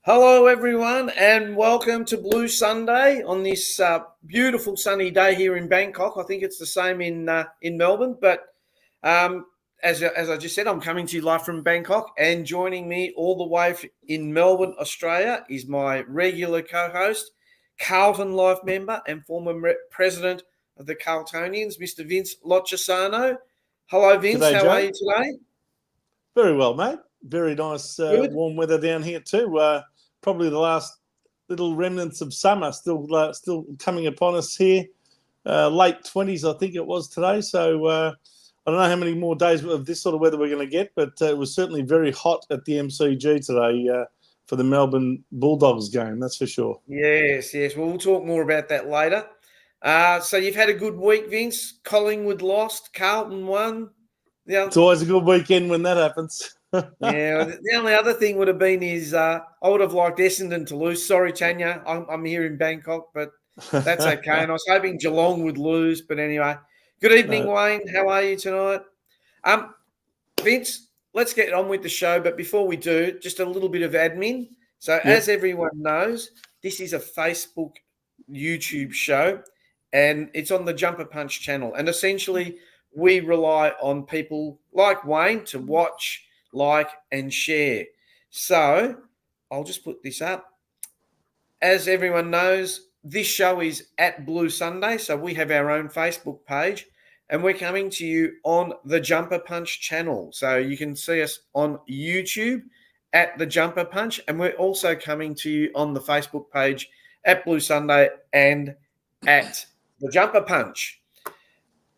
Hello, everyone, and welcome to Blue Sunday on this beautiful sunny day here in Bangkok. I think it's the same in Melbourne, but as I just said, I'm coming to you live from Bangkok, and joining me all the way in Melbourne, Australia, is my regular co-host, Carlton Life member and former president of the Carltonians, Mr. Vince Locissano. Hello, Vince. G'day, How Joe. are you today? Very well, mate. Very nice, warm weather down here too. Probably the last little remnants of summer still coming upon us here. Late 20s, I think it was today. So I don't know how many more days of this sort of weather we're going to get, but it was certainly very hot at the MCG today for the Melbourne Bulldogs game. That's for sure. Yes. Well, we'll talk more about that later. So you've had a good week, Vince. Collingwood lost. Carlton won. It's always a good weekend when that happens. Yeah, the only other thing would have been is I would have liked Essendon to lose. Sorry, Tanya, I'm here in Bangkok, but that's okay. And I was hoping Geelong would lose, but anyway. Good evening, Wayne. How are you tonight? Vince, let's get on with the show. But before we do, just a little bit of admin. So as everyone knows, this is a Facebook, YouTube show, and it's on the Jumper Punch channel. And essentially, we rely on people like Wayne to watch, like, and share. So I'll just put this up. As everyone knows, this show is at Blue Sunday, so we have our own Facebook page, and we're coming to you on the Jumper Punch channel. So you can see us on YouTube at the Jumper Punch, and we're also coming to you on the Facebook page at Blue Sunday and at the Jumper Punch.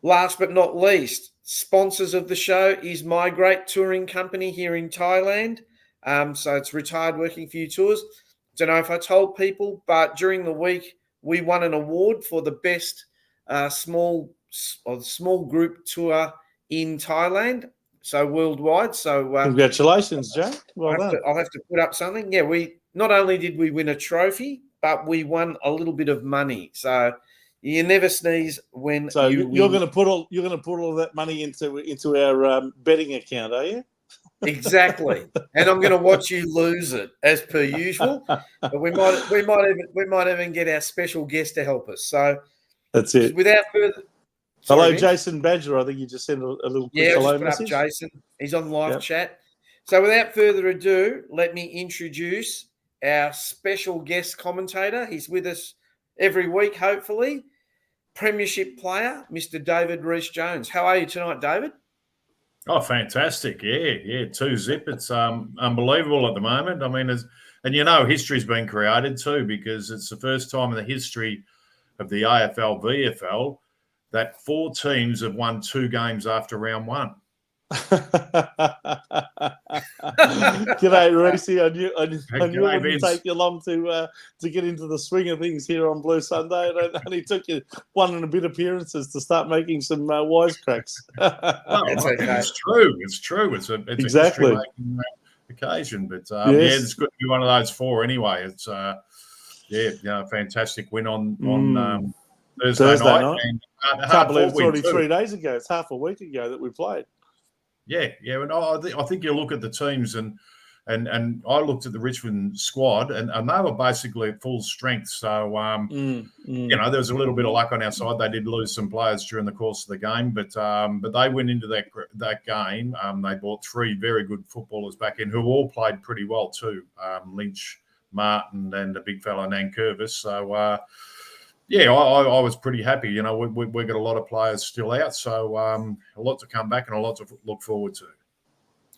Last but not least, sponsors of the show is My Great Touring Company here in Thailand. So it's Retired Working For You Tours. Don't know if I told people, but during the week we won an award for the best small group tour in Thailand, so worldwide. So congratulations, Joe. Well done. I'll have to put up something. Yeah, we not only did we win a trophy, but we won a little bit of money. So you never sneeze when you're going to put all of that money into our betting account, are you? Exactly. And I'm going to watch you lose it as per usual. But we might even get our special guest to help us. So that's it. Without further, hello, Vince. Jason Badger. I think you just sent a little quick hello message. Up Jason. He's on live chat. So without further ado, let me introduce our special guest commentator. He's with us every week, hopefully. Premiership player, Mr. David Rhys-Jones. How are you tonight, David? Oh, fantastic. Yeah. 2-0. It's unbelievable at the moment. I mean, history's been created too, because it's the first time in the history of the AFL VFL that 4 teams have won 2 games after round 1. G'day, Rhysy. I knew it wouldn't take you long to get into the swing of things here on Blue Sunday. It only took you 1 and a bit appearances to start making some wisecracks. That's okay. It's true. It's exactly a history-making occasion. But it's good to be one of those 4 anyway. It's fantastic win on Thursday night. And, I can't believe it's already 3 days ago. It's half a week ago that we played. Yeah, and I think you look at the teams and I looked at the Richmond squad and they were basically at full strength. So there was a little bit of luck on our side. They did lose some players during the course of the game, but they went into that game. They brought 3 very good footballers back in who all played pretty well too. Lynch, Martin, and the big fellow Nankervis. So. I was pretty happy. We've got a lot of players still out, so a lot to come back and a lot to look forward to.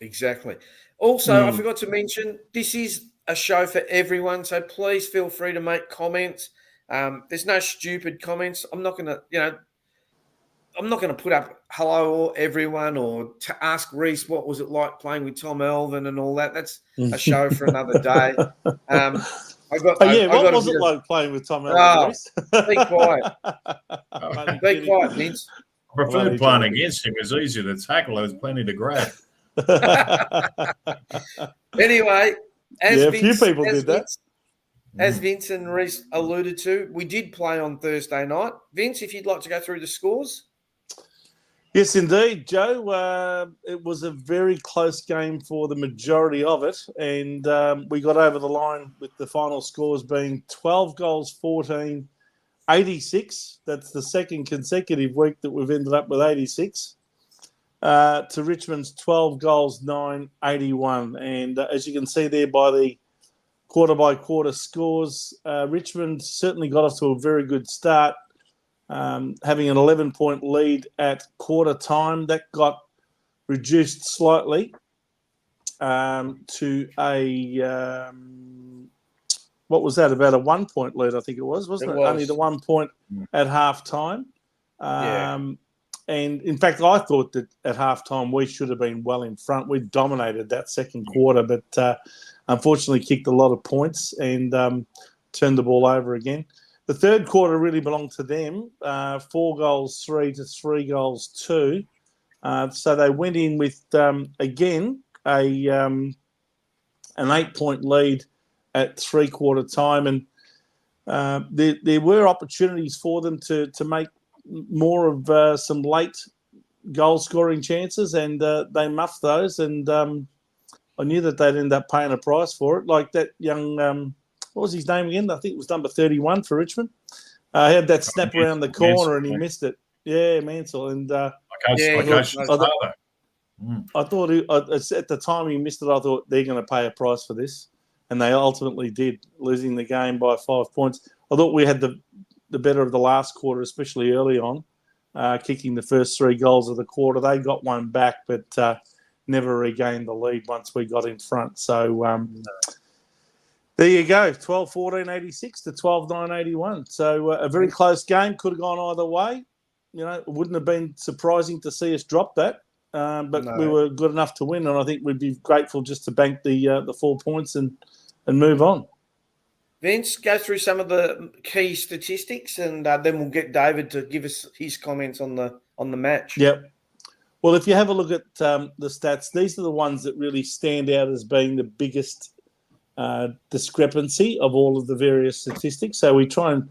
Exactly. Also, I forgot to mention, this is a show for everyone, so please feel free to make comments. There's no stupid comments. I'm not going to put up hello everyone or to ask Rhys what was it like playing with Tom Elvin and all that. That's a show for another day. What was it like playing with Tom Elvin? Be quiet. Be quiet, Vince. I prefer playing against him. It's easier to tackle. There's plenty to grab. Anyway, a few people did that. As Vince and Rhys alluded to, we did play on Thursday night. Vince, if you'd like to go through the scores. Yes, indeed, Joe. It was a very close game for the majority of it, and we got over the line with the final scores being 12 goals, 14, 86. That's the second consecutive week that we've ended up with 86. To Richmond's 12 goals, 9, 81. And as you can see there by the quarter-by-quarter scores, Richmond certainly got off to a very good start. Having an 11-point lead at quarter time, that got reduced slightly to a what was that? About a 1-point lead, I think it was, wasn't it? Only the 1 point at half time. And in fact, I thought that at half time we should have been well in front. We dominated that second quarter, but unfortunately kicked a lot of points and turned the ball over again. The third quarter really belonged to them, 4 goals, 3 to 3 goals, 2. So they went in with, again, an 8-point lead at three-quarter time. And there were opportunities for them to make more of some late goal-scoring chances, and they muffed those. And I knew that they'd end up paying a price for it, like that young... what was his name again? I think it was number 31 for Richmond. He had that snap around the corner and he missed it. Yeah, Mansell. And I thought at the time he missed it, I thought they're going to pay a price for this. And they ultimately did, losing the game by 5 points. I thought we had the better of the last quarter, especially early on, kicking the first 3 goals of the quarter. They got one back, but never regained the lead once we got in front. So... there you go, 12-14, 86 to 12-9, 81. So a very close game. Could have gone either way. You know, it wouldn't have been surprising to see us drop that, but we were good enough to win, and I think we'd be grateful just to bank the 4 points and move on. Vince, go through some of the key statistics, and then we'll get David to give us his comments on the match. Yep. Well, if you have a look at the stats, these are the ones that really stand out as being the biggest discrepancy of all of the various statistics. So we try and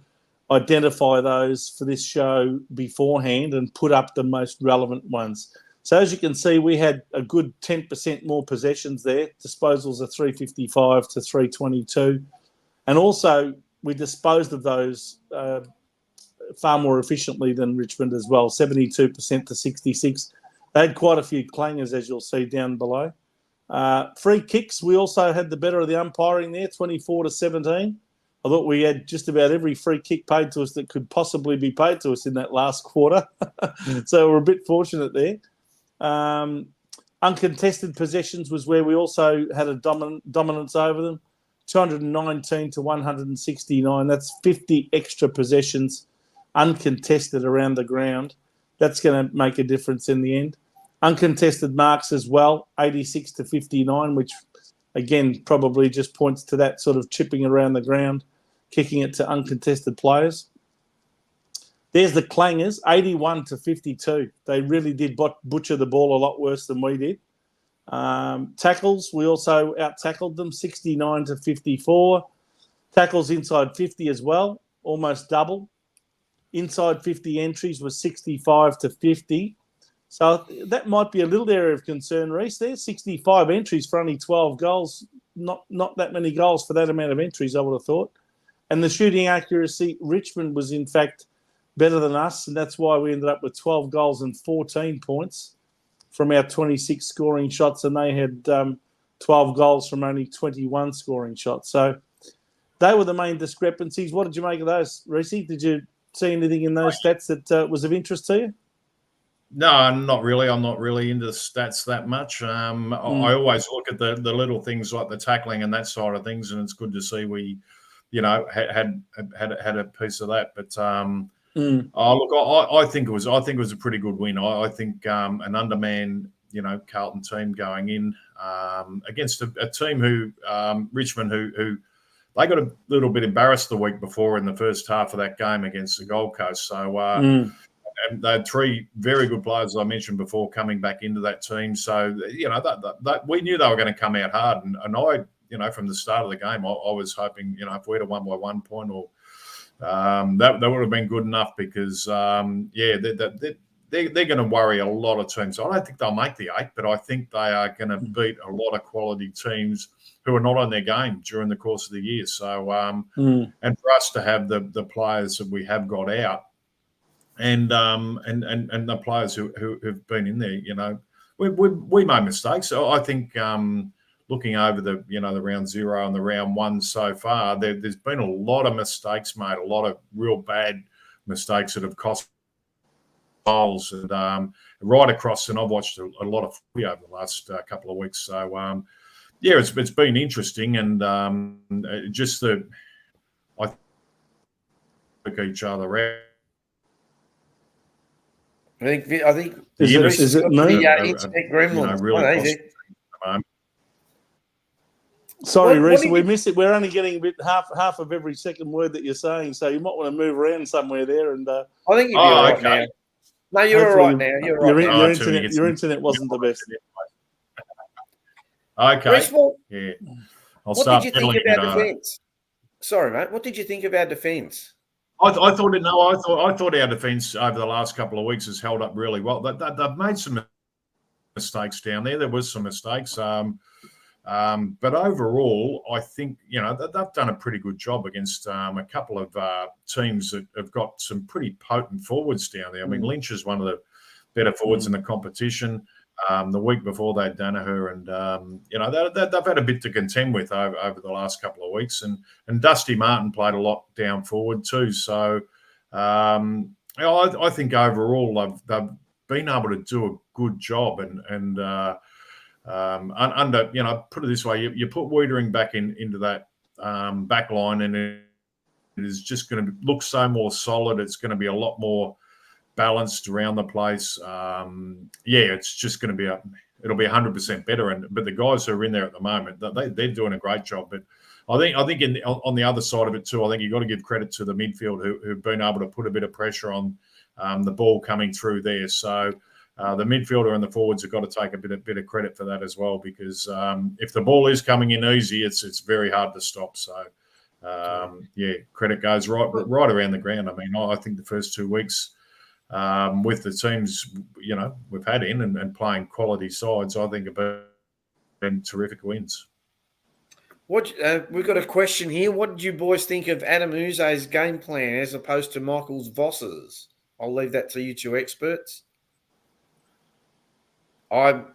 identify those for this show beforehand and put up the most relevant ones. So as you can see, we had a good 10% more possessions there. Disposals are 355 to 322. And also we disposed of those far more efficiently than Richmond as well, 72% to 66. They had quite a few clangers, as you'll see down below. Free kicks, we also had the better of the umpiring there, 24 to 17. I thought we had just about every free kick paid to us that could possibly be paid to us in that last quarter. So we're a bit fortunate there. Uncontested possessions was where we also had a dominance over them, 219 to 169. That's 50 extra possessions uncontested around the ground. That's going to make a difference in the end. Uncontested marks as well, 86 to 59, which again probably just points to that sort of chipping around the ground, kicking it to uncontested players. There's the clangers, 81 to 52. They really did butcher the ball a lot worse than we did. Tackles, we also out-tackled them, 69 to 54. Tackles inside 50 as well, almost double. Inside 50 entries was 65 to 50. So that might be a little area of concern, Rhys. There's 65 entries for only 12 goals. Not that many goals for that amount of entries, I would have thought. And the shooting accuracy, Richmond was in fact better than us, and that's why we ended up with 12 goals and 14 points from our 26 scoring shots, and they had 12 goals from only 21 scoring shots. So they were the main discrepancies. What did you make of those, Rhys? Did you see anything in those stats that was of interest to you? No, not really. I'm not really into stats that much. I always look at the little things like the tackling and that side of things, and it's good to see we, had a piece of that. But I think it was a pretty good win. I think an undermanned, Carlton team going in against a team who Richmond who they got a little bit embarrassed the week before in the first half of that game against the Gold Coast. So. And they had 3 very good players, as I mentioned before, coming back into that team. So, that we knew they were going to come out hard. And I, from the start of the game, I was hoping, if we'd have won by 1 point or that would have been good enough because, they're going to worry a lot of teams. I don't think they'll make the 8, but I think they are going to beat a lot of quality teams who are not on their game during the course of the year. So, and for us to have the players that we have got out, and the players who've been in there, we made mistakes. So I think looking over the round 0 and the round 1 so far, there's been a lot of mistakes made, a lot of real bad mistakes that have cost goals, and right across. And I've watched a lot of footy over the last couple of weeks. So it's been interesting, and just I think each other out. I think is it me? Internet gremlins. Really sorry, Rhys, we missed it. We're only getting a bit half of every second word that you're saying, so you might want to move around somewhere there. And I think you'll be all right now. No, you're all right now. You're all right now. Your internet wasn't the best. Okay. Rhys, yeah. What did you think about defence? Sorry, mate. What did you think of our defence? I thought our defence over the last couple of weeks has held up really well. They've made some mistakes down there. There was some mistakes, but overall, I think they've done a pretty good job against a couple of teams that have got some pretty potent forwards down there. I mean, Lynch is one of the better forwards in the competition. The week before they had Danaher, and they've had a bit to contend with over the last couple of weeks, and Dusty Martin played a lot down forward too. So I think overall they've been able to do a good job, and under put it this way, you put Wiedering back into that back line, and it is just going to look so more solid. It's going to be a lot more balanced around the place. It's just going to be it'll be 100% better. But the guys who are in there at the moment, they're doing a great job. But I think on the other side of it too, I think you've got to give credit to the midfield who've been able to put a bit of pressure on the ball coming through there. So the midfielder and the forwards have got to take a bit of credit for that as well, because if the ball is coming in easy, it's very hard to stop. So credit goes right around the ground. I mean, I think the first 2 weeks, with the teams we've had in and playing quality sides, I think have been terrific wins. We've got a question here. What did you boys think of Adam Uze's game plan as opposed to Michael's Voss's? I'll leave that to you two experts. I don't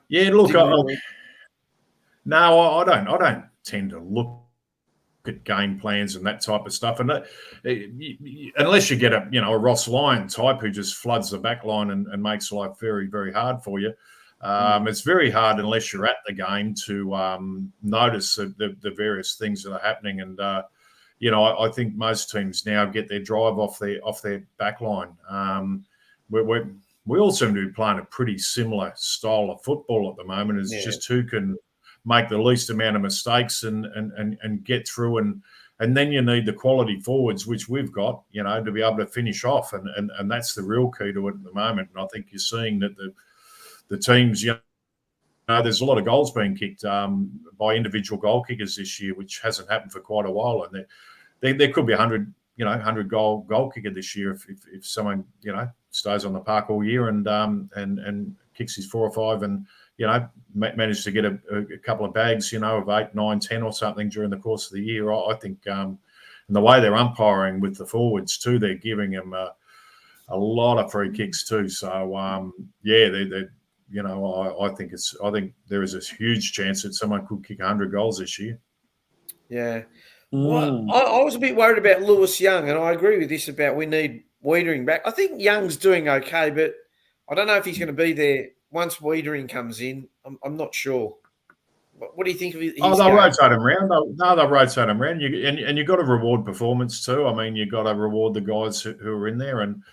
tend to look at game plans and that type of stuff, and unless you get a Ross Lyon type who just floods the back line and makes life very, very hard for you. It's very hard unless you're at the game to notice the various things that are happening. And I think most teams now get their drive off their back line. We all seem to be playing a pretty similar style of football at the moment. It's just who can make the least amount of mistakes and get through, and then you need the quality forwards, which we've got, to be able to finish off, and that's the real key to it at the moment. And I think you're seeing that the teams, there's a lot of goals being kicked by individual goal kickers this year, which hasn't happened for quite a while, and there could be 100 goal kicker this year if someone stays on the park all year and kicks his 4 or 5 and managed to get a couple of bags, of 8, 9, 10 or something during the course of the year. I think, and the way they're umpiring with the forwards too, they're giving them a lot of free kicks too. So I think there is a huge chance that someone could kick 100 goals this year. Yeah. Well, I was a bit worried about Lewis Young, and I agree with this about we need Wiedering back. I think Young's doing okay, but I don't know if he's going to be there once Wiedering comes in. I'm not sure. What do you think of his they'll rotate him around. They'll rotate him around. And you've got to reward performance too. I mean, you've got to reward the guys who are in there. And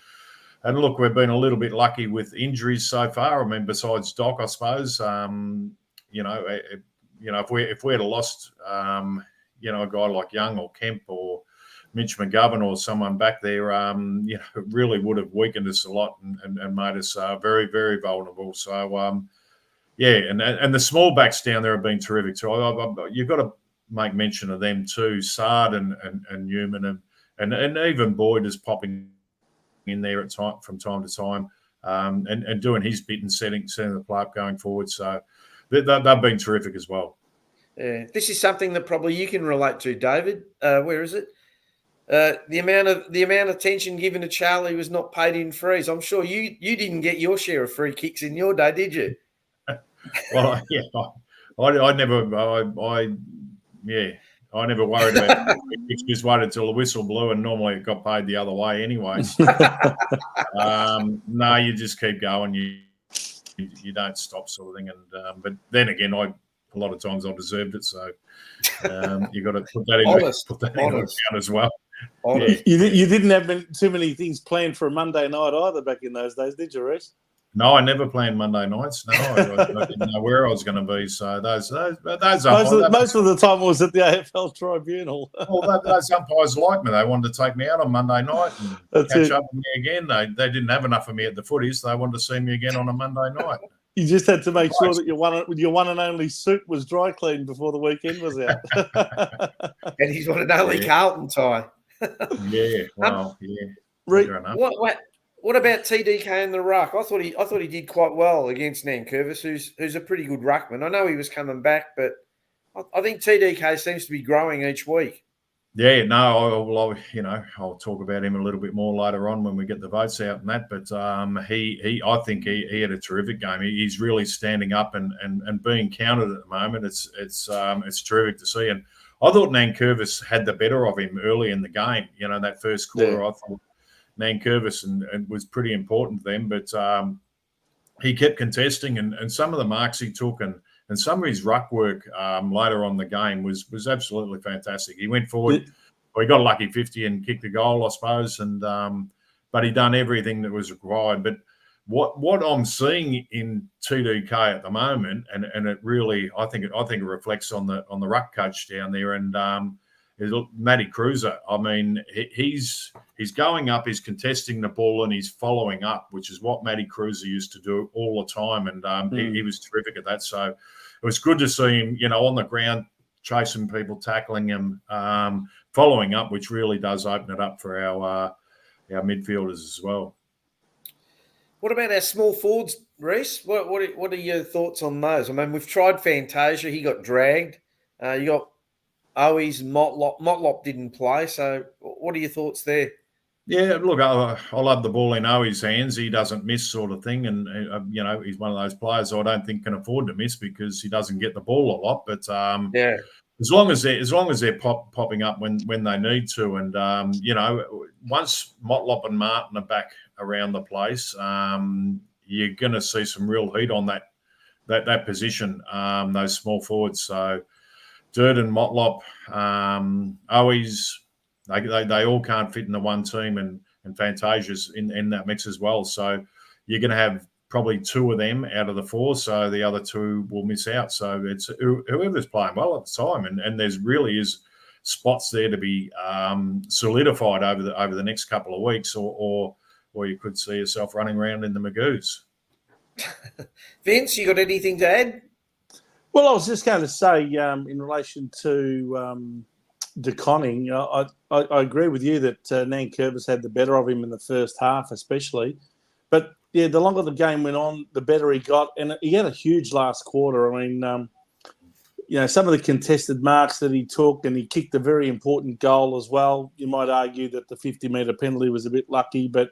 look, we've been a little bit lucky with injuries so far. I mean, besides Doc, I suppose. If we had lost, a guy like Young or Kemp or Mitch McGovern or someone back there, it really would have weakened us a lot and made us very, very vulnerable. So, and the small backs down there have been terrific too. You've got to make mention of them too, Sard and Newman and even Boyd is popping in there from time to time. and doing his bit and setting the play up going forward. So they've been terrific as well. Yeah, this is something that probably you can relate to, David. Where is it? The amount of attention given to Charlie was not paid in frees. I'm sure you didn't get your share of free kicks in your day, did you? Well, yeah, I never worried about it. Just waited till the whistle blew, and normally it got paid the other way anyway. No, you just keep going. You don't stop, sort of thing. And but then again, a lot of times I deserved it, so you got to put that in account as well. Yeah. You didn't have too many things planned for a Monday night either back in those days, did you, Rhys? No, I never planned Monday nights. No, I didn't know where I was going to be. So those most of the time was at the AFL Tribunal. Well, those umpires liked me. They wanted to take me out on Monday night and catch up with me again. They didn't have enough of me at the footies. They wanted to see me again on a Monday night. You just had to make sure that your one and only suit was dry cleaned before the weekend was out. And he's one and only Carlton tie. Yeah, well, yeah. What about TDK and the ruck? I thought he did quite well against Nankervis, who's a pretty good ruckman. I know he was coming back, but I think TDK seems to be growing each week. Yeah, no, I'll talk about him a little bit more later on when we get the votes out and that. But I think he had a terrific game. He's really standing up and being counted at the moment. It's terrific to see. And I thought Nankervis had the better of him early in the game. That first quarter, yeah. I thought Nankervis and was pretty important to them, but he kept contesting and some of the marks he took and some of his ruck work later on the game was absolutely fantastic. He went forward, he got a lucky 50 and kicked a goal, I suppose, and but he done everything that was required. But what I'm seeing in TDK at the moment, and it really, I think it reflects on the ruck coach down there, and is Matty Cruiser. I mean, he's going up, he's contesting the ball, and he's following up, which is what Matty Cruiser used to do all the time, and he was terrific at that. So it was good to see him, on the ground, chasing people, tackling him, following up, which really does open it up for our midfielders as well. What about our small forwards, Rhys? What are your thoughts on those? I mean, we've tried Fantasia. He got dragged. You got Owies, Motlop. Motlop didn't play. So what are your thoughts there? Yeah, look, I love the ball in Owies' hands. He doesn't miss, sort of thing. And, he's one of those players I don't think can afford to miss because he doesn't get the ball a lot. But, yeah. As long as they're popping up when they need to, and once Motlop and Martin are back around the place, you're going to see some real heat on that position, those small forwards. So Durden, Motlop, Owies, they all can't fit in the one team, and Fantasia's in that mix as well. So you're going to have probably two of them out of the four, so the other two will miss out. So it's whoever's playing well at the time, and there's really is spots there to be solidified over the next couple of weeks, or you could see yourself running around in the Magoos. Vince, you got anything to add? Well, I was just going to say in relation to De Conning, I agree with you that Nankervis had the better of him in the first half, especially, but. Yeah, the longer the game went on, the better he got. And he had a huge last quarter. I mean, some of the contested marks that he took, and he kicked a very important goal as well. You might argue that the 50-metre penalty was a bit lucky, but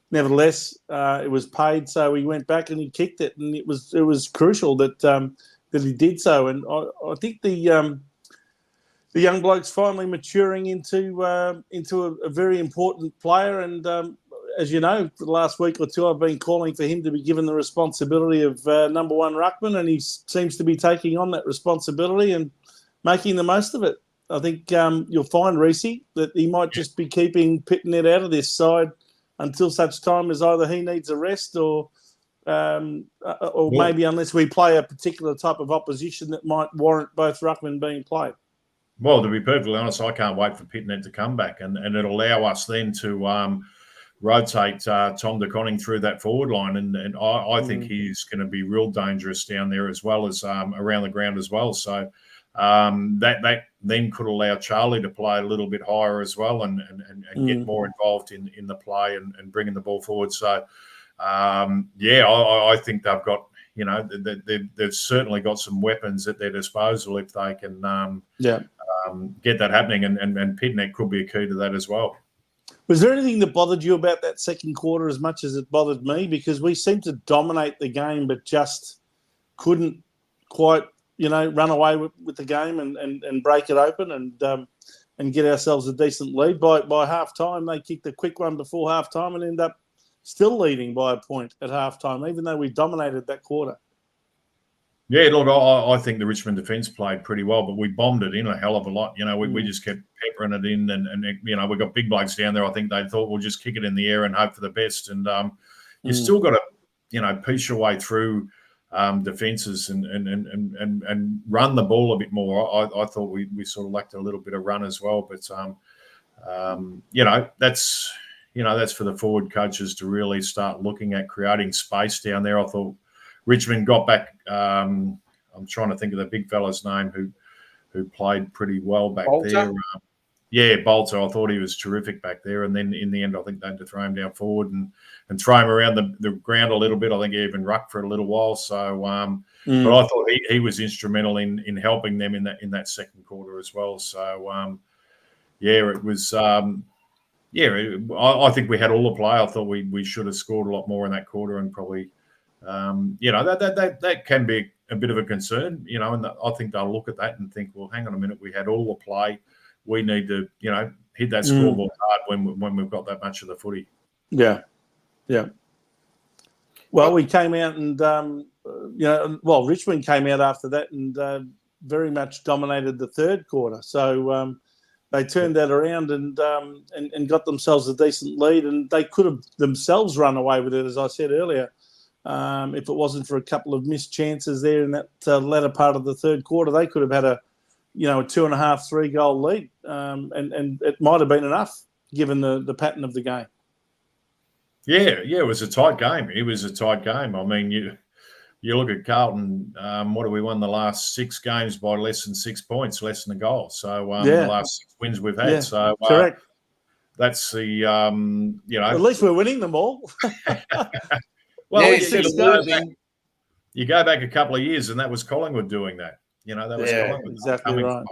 nevertheless, it was paid. So he went back and he kicked it, and it was crucial that he did so. And I think the young bloke's finally maturing into a very important player. And as you know, for the last week or two, I've been calling for him to be given the responsibility of number one ruckman, and he seems to be taking on that responsibility and making the most of it. I think you'll find, Rhysy, that he might just be keeping Pitnet out of this side until such time as either he needs a rest or maybe unless we play a particular type of opposition that might warrant both ruckmen being played. Well, to be perfectly honest, I can't wait for Pitnet to come back, and it'll allow us then to rotate Tom De Conning through that forward line, and I think he's going to be real dangerous down there as well as around the ground as well. So that then could allow Charlie to play a little bit higher as well and get more involved in the play and bringing the ball forward. So I think they've got, they've certainly got some weapons at their disposal if they can get that happening, and Pitneck could be a key to that as well. Was there anything that bothered you about that second quarter as much as it bothered me? Because we seemed to dominate the game, but just couldn't quite, run away with the game and break it open and get ourselves a decent lead. By half time, they kicked a quick one before half time and ended up still leading by a point at half time, even though we dominated that quarter. Yeah, look, I think the Richmond defence played pretty well, but we bombed it in a hell of a lot. We just kept peppering it in, and we got big blokes down there. I think they thought we'll just kick it in the air and hope for the best. And you still got to, piece your way through defences and run the ball a bit more. I thought we sort of lacked a little bit of run as well, but that's for the forward coaches to really start looking at creating space down there. I thought Richmond got back. I'm trying to think of the big fella's name who played pretty well back Bolter? there. Bolter. I thought he was terrific back there. And then in the end, I think they had to throw him down forward and throw him around the ground a little bit. I think he even rucked for a little while. So, but I thought he was instrumental in helping them in that second quarter as well. So, it was. I think we had all the play. I thought we should have scored a lot more in that quarter, and probably. That can be a bit of a concern, and I think they'll look at that and think, well, hang on a minute, we had all the play. We need to, hit that scoreboard hard when we've got that much of the footy. Yeah. Well, we came out and, Richmond came out after that and very much dominated the third quarter. So they turned that around and got themselves a decent lead, and they could have themselves run away with it, as I said earlier. If it wasn't for a couple of missed chances there in that latter part of the third quarter, they could have had a 2.5, 3 goal lead, and it might have been enough given the pattern of the game. Yeah, it was a tight game. It was a tight game. I mean, you look at Carlton. What have we won the last 6 games by less than 6 points, less than a goal? So the last 6 wins we've had. So correct. That's the At least we're winning them all. Well, you go back a couple of years, and that was Collingwood doing that. That was Collingwood exactly coming right.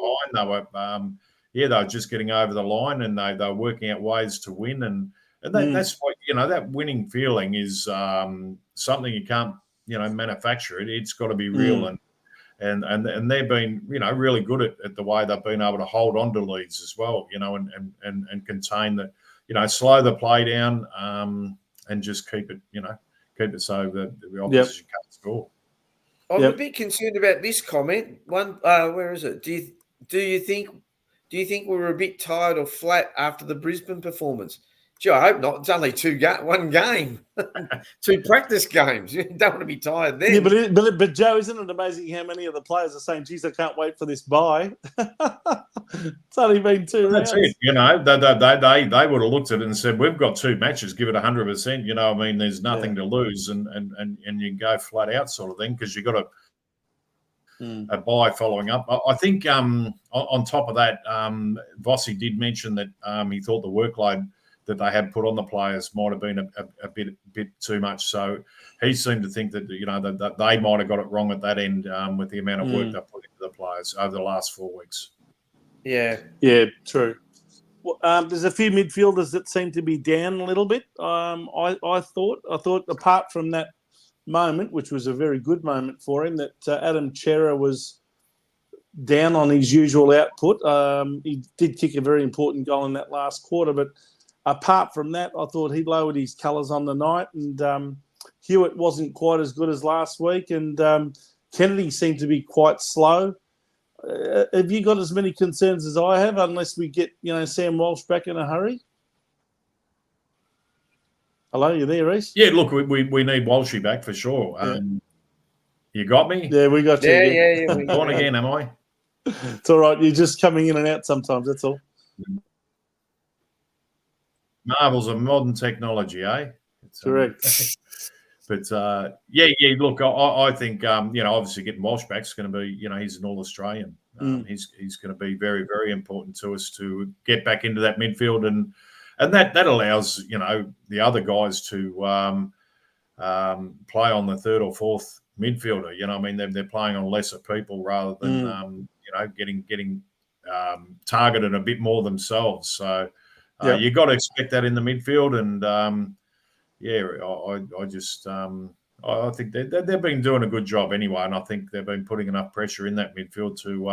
behind. They were just getting over the line, and they were working out ways to win. And that's what that winning feeling is something you can't manufacture. It's got to be real, and they've been really good at the way they've been able to hold on to leads as well. And contain the slow the play down and just keep it so that the opposition can't score. I'm a bit concerned about this comment. Where is it? Do you think we were a bit tired or flat after the Brisbane performance? Gee, I hope not. It's only one game, 2 practice games. You don't want to be tired then. Yeah, but Joe, isn't it amazing how many of the players are saying, "Geez, I can't wait for this bye." It's only been 2 rounds. That's it. They would have looked at it and said, "We've got 2 matches. Give it 100%." There's nothing to lose, and you can go flat out sort of thing because you got a bye following up. I think on top of that, Vossi did mention that he thought the workload that they had put on the players might have been a bit too much. So he seemed to think that that they might have got it wrong at that end with the amount of work they put into the players over the last 4 weeks. Yeah, true. Well, there's a few midfielders that seem to be down a little bit. I thought apart from that moment, which was a very good moment for him, that Adam Chera was down on his usual output. He did kick a very important goal in that last quarter, but apart from that, I thought he lowered his colours on the night, and Hewitt wasn't quite as good as last week, and Kennedy seemed to be quite slow. Have you got as many concerns as I have, unless we get Sam Walsh back in a hurry? Hello, you there, Rhys? Yeah, look, we need Walshy back for sure. You got me? Yeah, we got you. Yeah. On again, am I? It's all right. You're just coming in and out sometimes, that's all. Marvels of modern technology, eh? Correct. But look, I think obviously getting Walsh back is going to be, he's an All-Australian. He's going to be very, very important to us to get back into that midfield, and that allows the other guys to play on the third or fourth midfielder. You know, I mean, they're playing on lesser people rather than getting targeted a bit more themselves. So you've got to expect that in the midfield. And I think they've been doing a good job anyway, and I think they've been putting enough pressure in that midfield to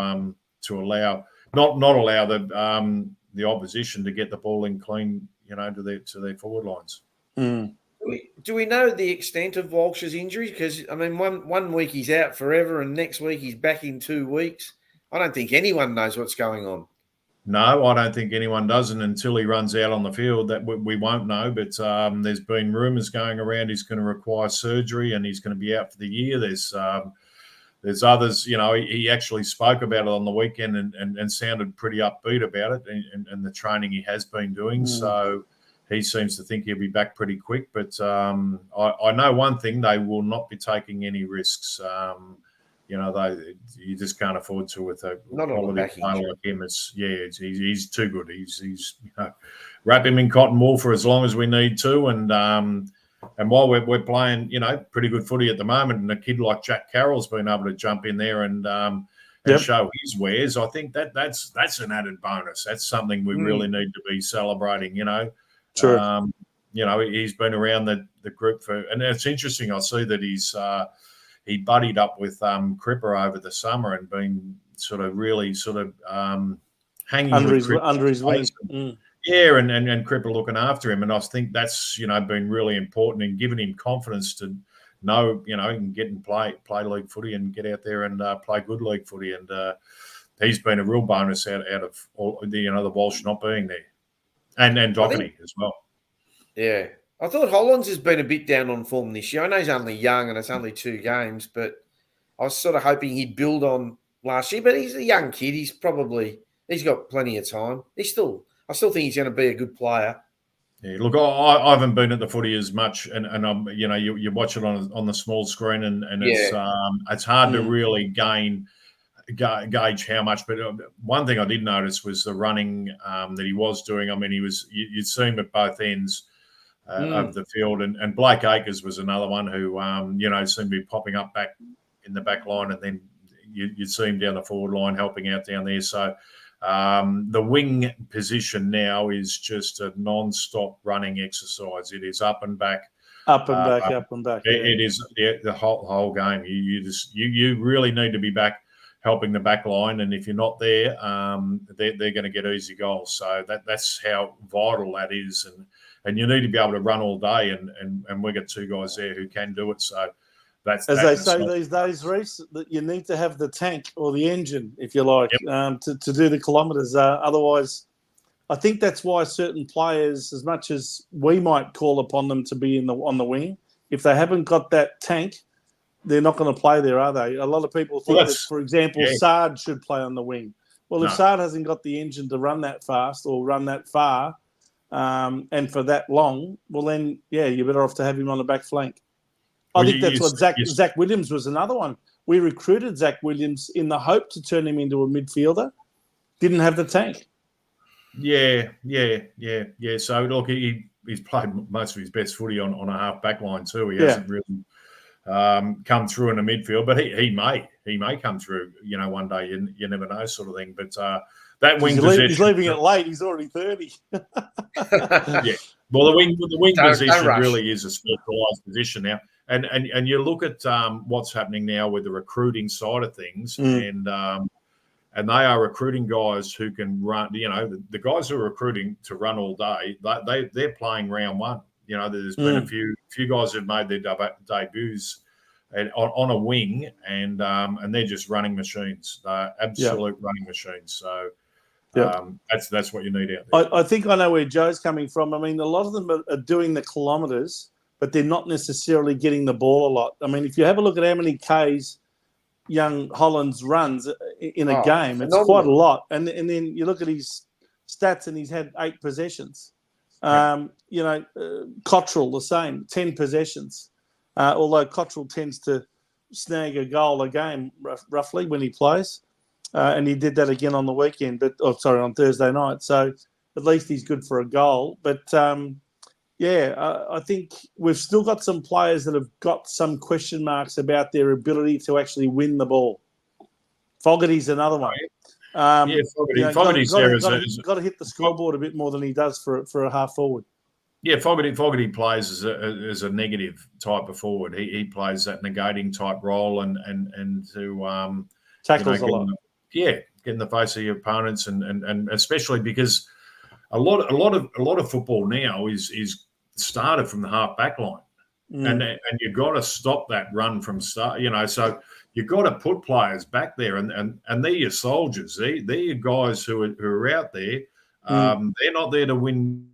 allow not allow the opposition to get the ball in clean, to their forward lines. Do we know the extent of Walsh's injury? Because I mean, one week he's out forever, and next week he's back in 2 weeks. I don't think anyone knows what's going on. No, I don't think anyone does, and until he runs out on the field, that we won't know. But there's been rumours going around he's going to require surgery and he's going to be out for the year. There's others, he actually spoke about it on the weekend and sounded pretty upbeat about it and the training he has been doing. So he seems to think he'll be back pretty quick. But I know one thing, they will not be taking any risks. You just can't afford to with a quality player like him. He's too good. He's wrap him in cotton wool for as long as we need to, and while we're playing, pretty good footy at the moment, and a kid like Jack Carroll's been able to jump in there and show his wares. I think that's an added bonus. That's something we really need to be celebrating. Sure. He's been around the group and it's interesting. I see that he buddied up with Cripper over the summer and been really hanging under his wing. Yeah, and Cripper looking after him. And I think that's, been really important in giving him confidence to know, he can get and play league footy and get out there and play good league footy. And he's been a real bonus out of all the Walsh not being there. And Doherty as well. Yeah. I thought Hollands has been a bit down on form this year. I know he's only young and it's only 2 games, but I was sort of hoping he'd build on last year. But he's a young kid. He's got plenty of time. I still think he's going to be a good player. Yeah, look, I haven't been at the footy as much, and I'm, you watch it on the small screen, and it's hard to really gauge how much. But one thing I did notice was the running that he was doing. I mean, you'd see him at both ends of the field, and Blake Acres was another one who seemed to be popping up back in the back line, and then you'd see him down the forward line helping out down there. So the wing position now is just a non-stop running exercise. It is up and back. Up and back. It is the whole game. You really need to be back helping the back line, and if you're not there, they're going to get easy goals. So that's how vital that is, and you need to be able to run all day, and we've got 2 guys there who can do it. So that's as they say these days, Rhys, that you need to have the tank or the engine, if you like, to do the kilometres. Otherwise, I think that's why certain players, as much as we might call upon them to be on the wing, if they haven't got that tank, they're not going to play there, are they? A lot of people think that, for example, Sard should play on the wing. Well, if Sard hasn't got the engine to run that fast or run that far and for that long, well then, you're better off to have him on the back flank. I think that's what Zach Williams was another one. We recruited Zach Williams in the hope to turn him into a midfielder. Didn't have the tank. Yeah. So, look, he's played most of his best footy on a half-back line too. He hasn't really come through in the midfield, but he may come through, one day. You never know, sort of thing. But that wing position... He's leaving it late. He's already 30. Yeah. Well, the wing position really is a specialised position now. And you look at what's happening now with the recruiting side of things, and they are recruiting guys who can run. The guys who are recruiting to run all day, they're playing round one. There's been a few guys who've made their debuts on a wing, and they're just running machines. They're absolute running machines. So that's what you need out there. I think I know where Joe's coming from. I mean, a lot of them are doing the kilometres, but they're not necessarily getting the ball a lot. I mean, if you have a look at how many Ks young Hollands runs in a game, it's quite a lot. And then you look at his stats, and he's had 8 possessions. Cottrell, the same, 10 possessions. Although Cottrell tends to snag a goal a game, roughly, when he plays. And he did that again on the weekend, on Thursday night. So at least he's good for a goal. But, I think we've still got some players that have got some question marks about their ability to actually win the ball. Fogarty's another one. Fogarty's there got to hit the scoreboard a bit more than he does for a half forward. Yeah, Fogarty plays as a negative type of forward. He plays that negating type role and to tackles a lot. Get in the face of your opponents and especially because a lot of football now is started from the half back line. And you've got to stop that run from start, so you've got to put players back there and they're your soldiers. They're your guys who are out there. They're not there to win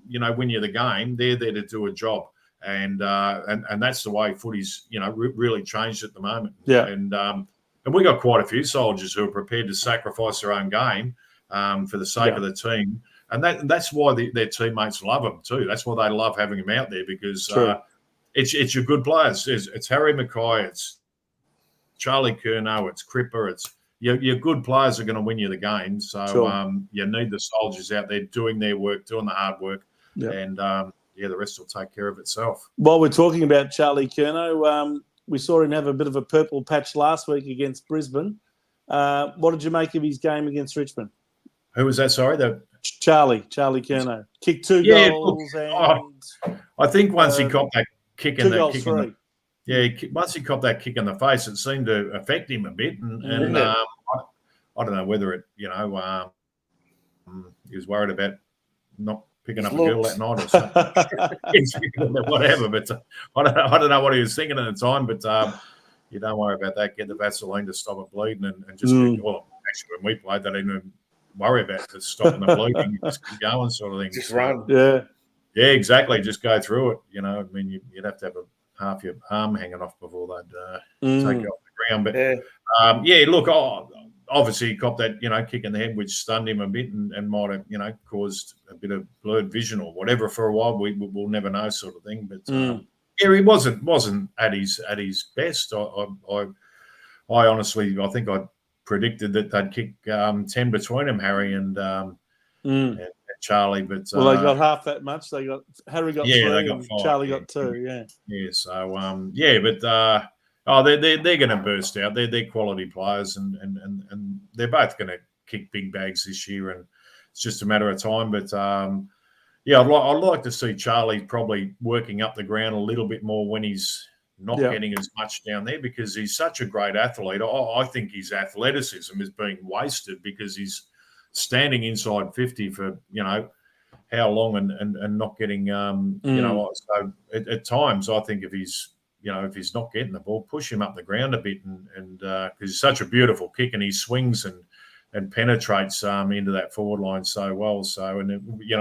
you the game. They're there to do a job. And that's the way footy's, really changed at the moment. Yeah. And we got quite a few soldiers who are prepared to sacrifice their own game for the sake of the team. And that's why their teammates love them too. That's why they love having them out there because it's your good players. It's Harry Mackay, it's Charlie Curnow, it's Cripper, it's your good players are going to win you the game. So you need the soldiers out there doing their work, doing the hard work, and the rest will take care of itself. While we're talking about Charlie Curnow, we saw him have a bit of a purple patch last week against Brisbane. What did you make of his game against Richmond? Who was that? Sorry, Charlie Curnow kicked 2 goals. I think once he got that kick in the kick, once he got that kick in the face, it seemed to affect him a bit, and I don't know whether it, he was worried about not picking up a girl that night or something, whatever. But I don't know what he was thinking at the time. But you don't worry about that. Get the Vaseline to stop it bleeding, and just actually when we played, they didn't even worry about just stopping the bleeding. You just keep going, sort of thing. Just run. Yeah, exactly. Just go through it. I mean, you'd have to have half your arm hanging off before they'd take you off the ground. But look, obviously he copped that kick in the head, which stunned him a bit and might have caused a bit of blurred vision or whatever for a while. We'll never know, sort of thing. But he wasn't at his best. I honestly, I think I predicted that they'd kick 10 between them, Harry and Charlie. But they got half that much. Harry got 3, they got 5, Charlie got 2. Yeah. So but they're going to burst out. They're quality players, and they're both going to kick big bags this year, and it's just a matter of time. But I'd like to see Charlie probably working up the ground a little bit more when he's not getting as much down there, because he's such a great athlete. I think his athleticism is being wasted because he's standing inside 50 for how long and not getting so at times I think if he's not getting the ball, push him up the ground a bit and because he's such a beautiful kick and he swings and penetrates into that forward line so well. So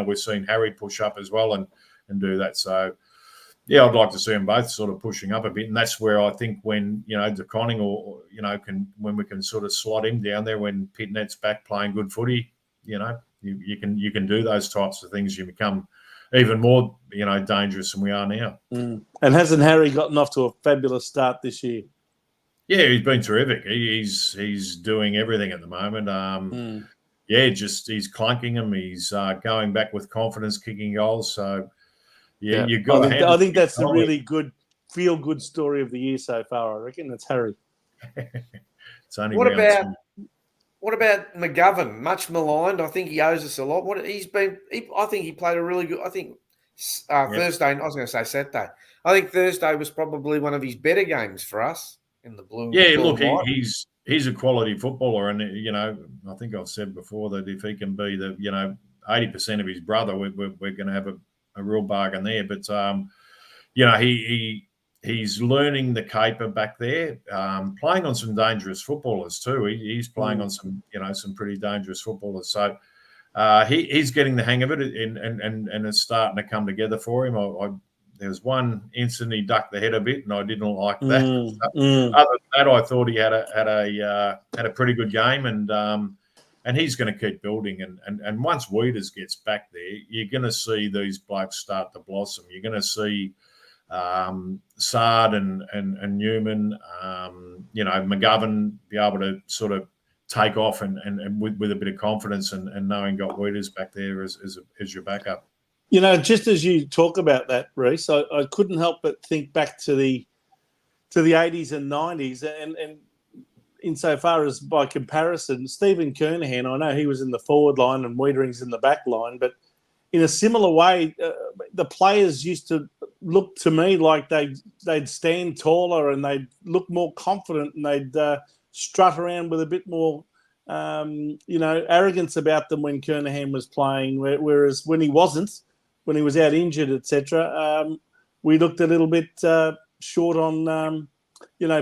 we've seen Harry push up as well and do that. So I'd like to see them both sort of pushing up a bit, and that's where I think when De Conning or when we can sort of slot him down there when Pitnet's back playing good footy, you can do those types of things. You become even more dangerous than we are now. And hasn't Harry gotten off to a fabulous start this year? Yeah, he's been terrific. He's doing everything at the moment. He's clunking them. He's going back with confidence, kicking goals. So. Yeah, you've got. I think that's a really good feel-good story of the year so far. I reckon that's Harry. It's only what about McGovern? Much maligned. I think he owes us a lot. I think he played a really good. I think Thursday. I was going to say Saturday. I think Thursday was probably one of his better games for us in the blue. Yeah, look, he's a quality footballer, and I think I've said before that if he can be the 80% of his brother, we're going to have a real bargain there. But he's learning the caper back there, playing on some dangerous footballers too. He's playing on some some pretty dangerous footballers. So he's getting the hang of it, and it's starting to come together for him. There was one instant he ducked the head a bit, and I didn't like that. Other than that, I thought he had a pretty good game, and he's going to keep building. And once Wieders gets back there, you're going to see these blokes start to blossom. You're going to see Sard and Newman, McGovern be able to sort of take off and with a bit of confidence and knowing got Wieders back there as your backup. Just as you talk about that, Rhys, I couldn't help but think back to the 80s and 90s, and insofar as by comparison, Stephen Kernahan, I know he was in the forward line and Wiedering's in the back line, but in a similar way, the players used to look to me like they'd stand taller and they'd look more confident and they'd strut around with a bit more, arrogance about them when Kernahan was playing, whereas when he wasn't, when he was out injured, etc., we looked a little bit short on,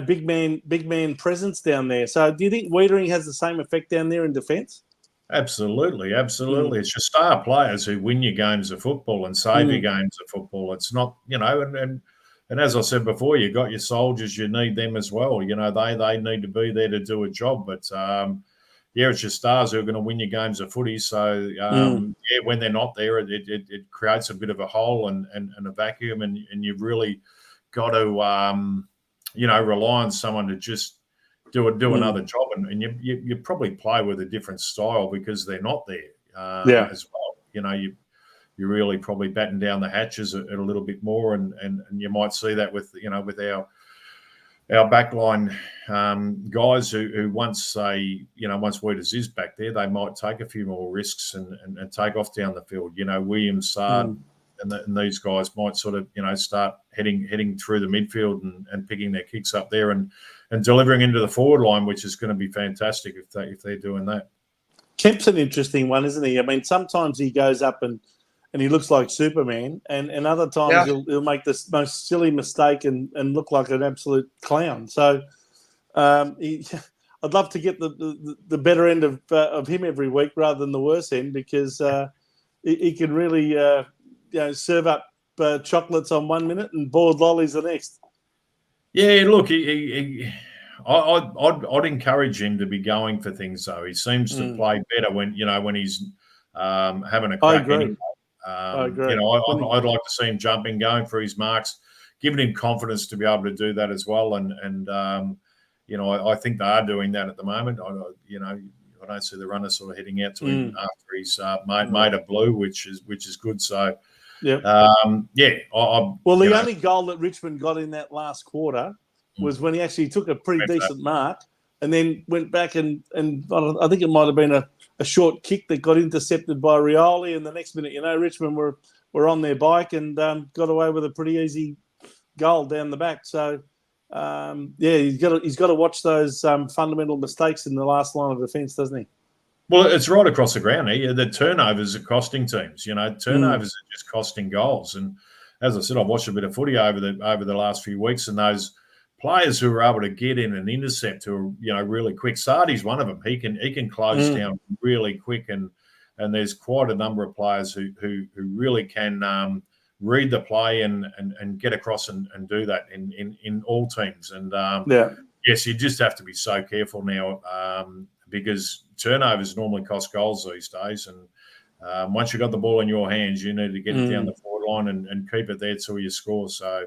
big man presence down there. So do you think Wiedering has the same effect down there in defence? Absolutely. It's your star players who win your games of football and save your games of football. It's not, and as I said before, you got your soldiers, you need them as well. They need to be there to do a job. But, it's your stars who are going to win your games of footy. So, when they're not there, it creates a bit of a hole and a vacuum, and you've really got to, rely on someone to just do another job, and you probably play with a different style because they're not there as well. You really probably batten down the hatches a little bit more, and you might see that with our backline guys who once Wieders is back there, they might take a few more risks and take off down the field. Williams, Sard, and these guys might sort of start heading through the midfield and picking their kicks up there and delivering into the forward line, which is going to be fantastic if they're doing that. Kemp's an interesting one, isn't he? I mean, sometimes he goes up and he looks like Superman, and other times he'll make the most silly mistake and look like an absolute clown. So I'd love to get the better end of him every week rather than the worse end, because he can really serve up chocolates on 1 minute and boiled lollies the next. Yeah, look, I'd encourage him to be going for things, though. He seems to play better when he's having a crack. I agree. I'd like to see him jumping, going for his marks, giving him confidence to be able to do that as well. And I think they are doing that at the moment. I don't see the runner sort of heading out to him after he's made a blue, which is good. So. Yeah. The only goal that Richmond got in that last quarter was when he actually took a pretty decent mark and then went back and I think it might have been a short kick that got intercepted by Rioli, and the next minute, Richmond were on their bike and got away with a pretty easy goal down the back. So he's got to watch those fundamental mistakes in the last line of defence, doesn't he? Well, it's right across the ground here. The turnovers are costing teams. Turnovers are just costing goals. And as I said, I've watched a bit of footy over the last few weeks, and those players who are able to get in and intercept who are really quick. Sardi's one of them. He can close down really quick, and there's quite a number of players who really can read the play and get across and do that in all teams. And yes, you just have to be so careful now. Because turnovers normally cost goals these days. And once you've got the ball in your hands, you need to get it down the forward line and keep it there till you score. So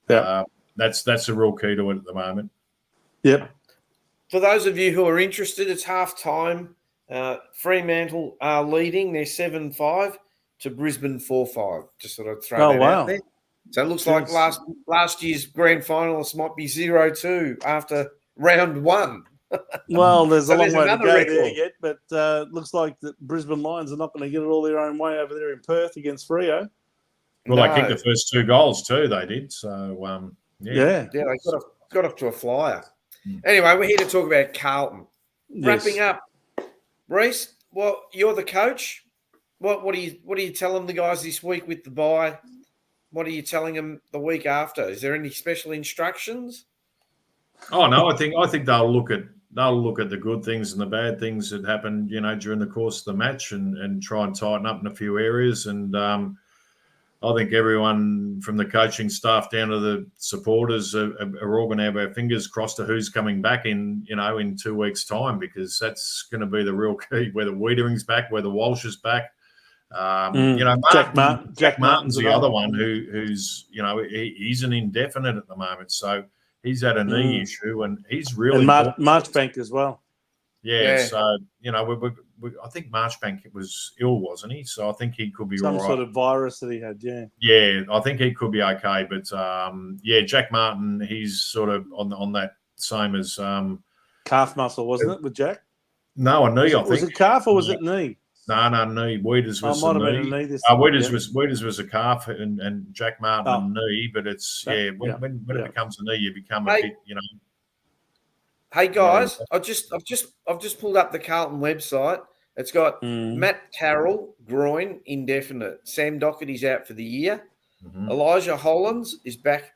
that's a real key to it at the moment. Yep. For those of you who are interested, it's half-time. Fremantle are leading. They're 7-5 to Brisbane 4-5. Just sort of throw that out there. So it looks like last year's grand finalists might be 0-2 after round one. Well, there's a long way to go there yet, but looks like the Brisbane Lions are not going to get it all their own way over there in Perth against Freo. Well, they kicked the first 2 goals too, they did. So, they got off to a flyer. Anyway, we're here to talk about Carlton. Wrapping up, Rhys, well, you're the coach. What are you telling the guys this week with the bye? What are you telling them the week after? Is there any special instructions? Oh no, I think they'll look at the good things and the bad things that happened, during the course of the match and try and tighten up in a few areas. And I think everyone from the coaching staff down to the supporters are all going to have our fingers crossed to who's coming back in 2 weeks' time, because that's going to be the real key. Whether Wiedering's back, whether Walsh is back. Jack Martin's the other one who's he's an indefinite at the moment, so he's had a knee issue and he's really Marchbank as well. Yeah. So, I think Marchbank was ill, wasn't he? So I think he could be all right. Some sort of virus that he had, yeah. Yeah, I think he could be okay. But, Jack Martin, he's sort of on that same as calf muscle, wasn't it, with Jack? No, a knee, I think. Was it calf or was it knee? No, knee. Weeders was might a have knee. been a knee this Weeders was a calf and Jack Martin a knee, but it's when it becomes a knee, you become a bit, Hey guys, I've just pulled up the Carlton website. It's got Matt Carroll, groin, indefinite. Sam Doherty's out for the year. Mm-hmm. Elijah Hollands is back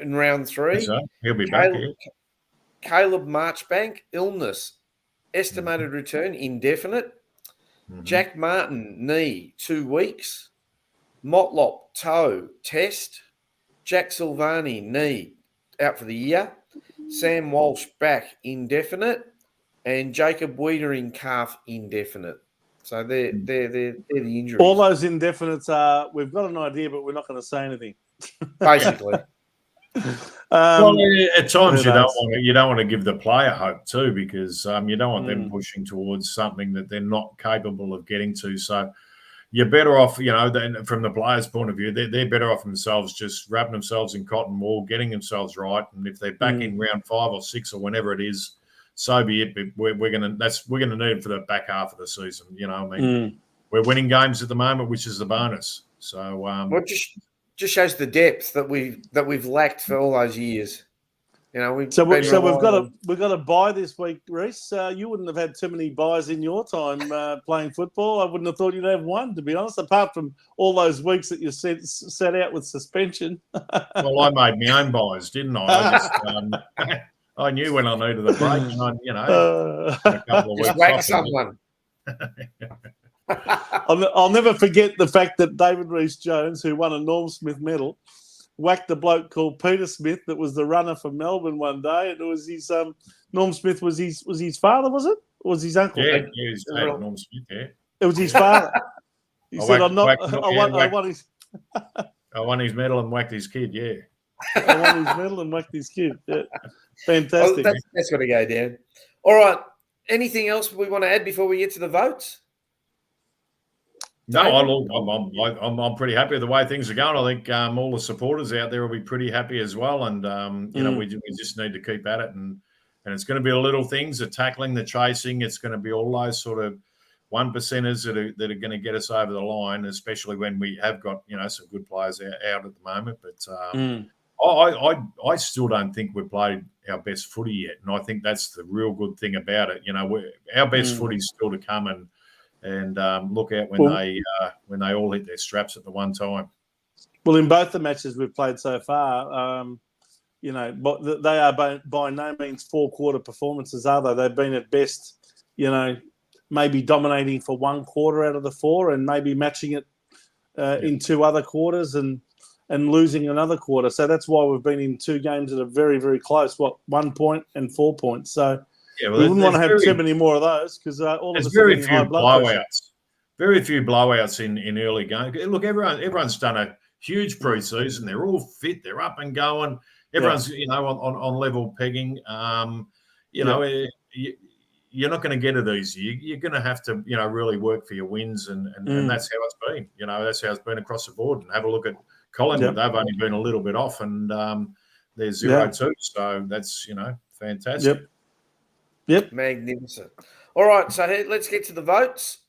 in round 3. So he'll be back here. Caleb Marchbank, illness. Estimated return, indefinite. Mm-hmm. Jack Martin, knee, 2 weeks. Motlop, toe, test. Jack Silvani, knee, out for the year. Sam Walsh, back, indefinite. And Jacob Wiedering, calf, indefinite. So they're the injuries. All those indefinites are, we've got an idea, but we're not going to say anything. Basically. At times you don't want to give the player hope too, because you don't want them pushing towards something that they're not capable of getting to. So you're better off, from the players' point of view, they're better off themselves just wrapping themselves in cotton wool, getting themselves right, and if they're back in round 5 or 6 or whenever it is, so be it. But we're gonna need them for the back half of the season. We're winning games at the moment, which is the bonus. So just shows the depth that we've lacked for all those years. We've got a bye this week, Rhys. You wouldn't have had too many buys in your time playing football. I wouldn't have thought you'd have one, to be honest, apart from all those weeks that you set out with suspension. Well, I made my own buys, didn't I? I knew when I needed a break, and a couple of weeks whack someone. I'll never forget the fact that David Rhys-Jones, who won a Norm Smith medal, whacked a bloke called Peter Smith that was the runner for Melbourne one day. And it was his Norm Smith was his father, was it? Or was his uncle? Yeah, he was Norm Smith, yeah. It was his father. He said, I won his medal and whacked his kid, yeah. I won his medal and whacked his kid. Yeah. Fantastic. That's got to go down. All right. Anything else we want to add before we get to the votes? No, I'm pretty happy with the way things are going. I think all the supporters out there will be pretty happy as well. And, we just need to keep at it. And it's going to be the little things, the tackling, the chasing. It's going to be all those sort of 1%ers that are going to get us over the line, especially when we have got, some good players out at the moment. But I still don't think we've played our best footy yet. And I think that's the real good thing about it. Our best footy's still to come, and look out when they all hit their straps at the one time. Well, in both the matches we've played so far, but they are by no means 4-quarter performances, are they? They've been at best, maybe dominating for 1 quarter out of the 4, and maybe matching it in 2 other quarters and losing another quarter. So that's why we've been in 2 games that are very, very close. 1 point and 4 points. So we wouldn't want to have too many more of those, because all of us very few blowouts. Very few blowouts in early games. Look, everyone's done a huge pre-season. They're all fit. They're up and going. Everyone's on level pegging. You're not going to get it easy. You're going to have to really work for your wins, and that's how it's been. That's how it's been across the board. And have a look at Collingwood. They've only been a little bit off, and they're 0-2. So that's fantastic. Yep. Magnificent. All right, so let's get to the votes.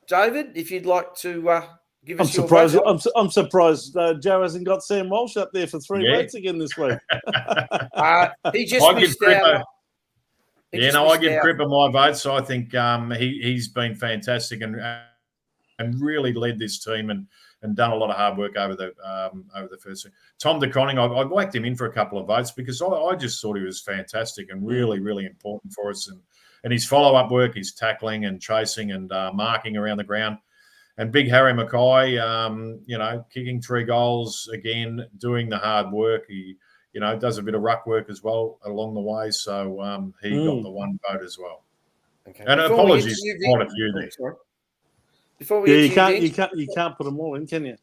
David, if you'd like to give us your vote. I'm surprised Joe hasn't got Sam Walsh up there for 3 votes again this week. He just missed out. I give Cripper my vote. So I think he's been fantastic and really led this team and done a lot of hard work over the first. Tom DeConning, I whacked him in for a couple of votes because I just thought he was fantastic and really, really important for us. And his follow-up work, his tackling and chasing and marking around the ground. And big Harry Mackay, kicking 3 goals again, doing the hard work. He, does a bit of ruck work as well along the way. So he got the 1 vote as well. Okay. And apologies to quite a few there. Before we you can't put them all in, can you?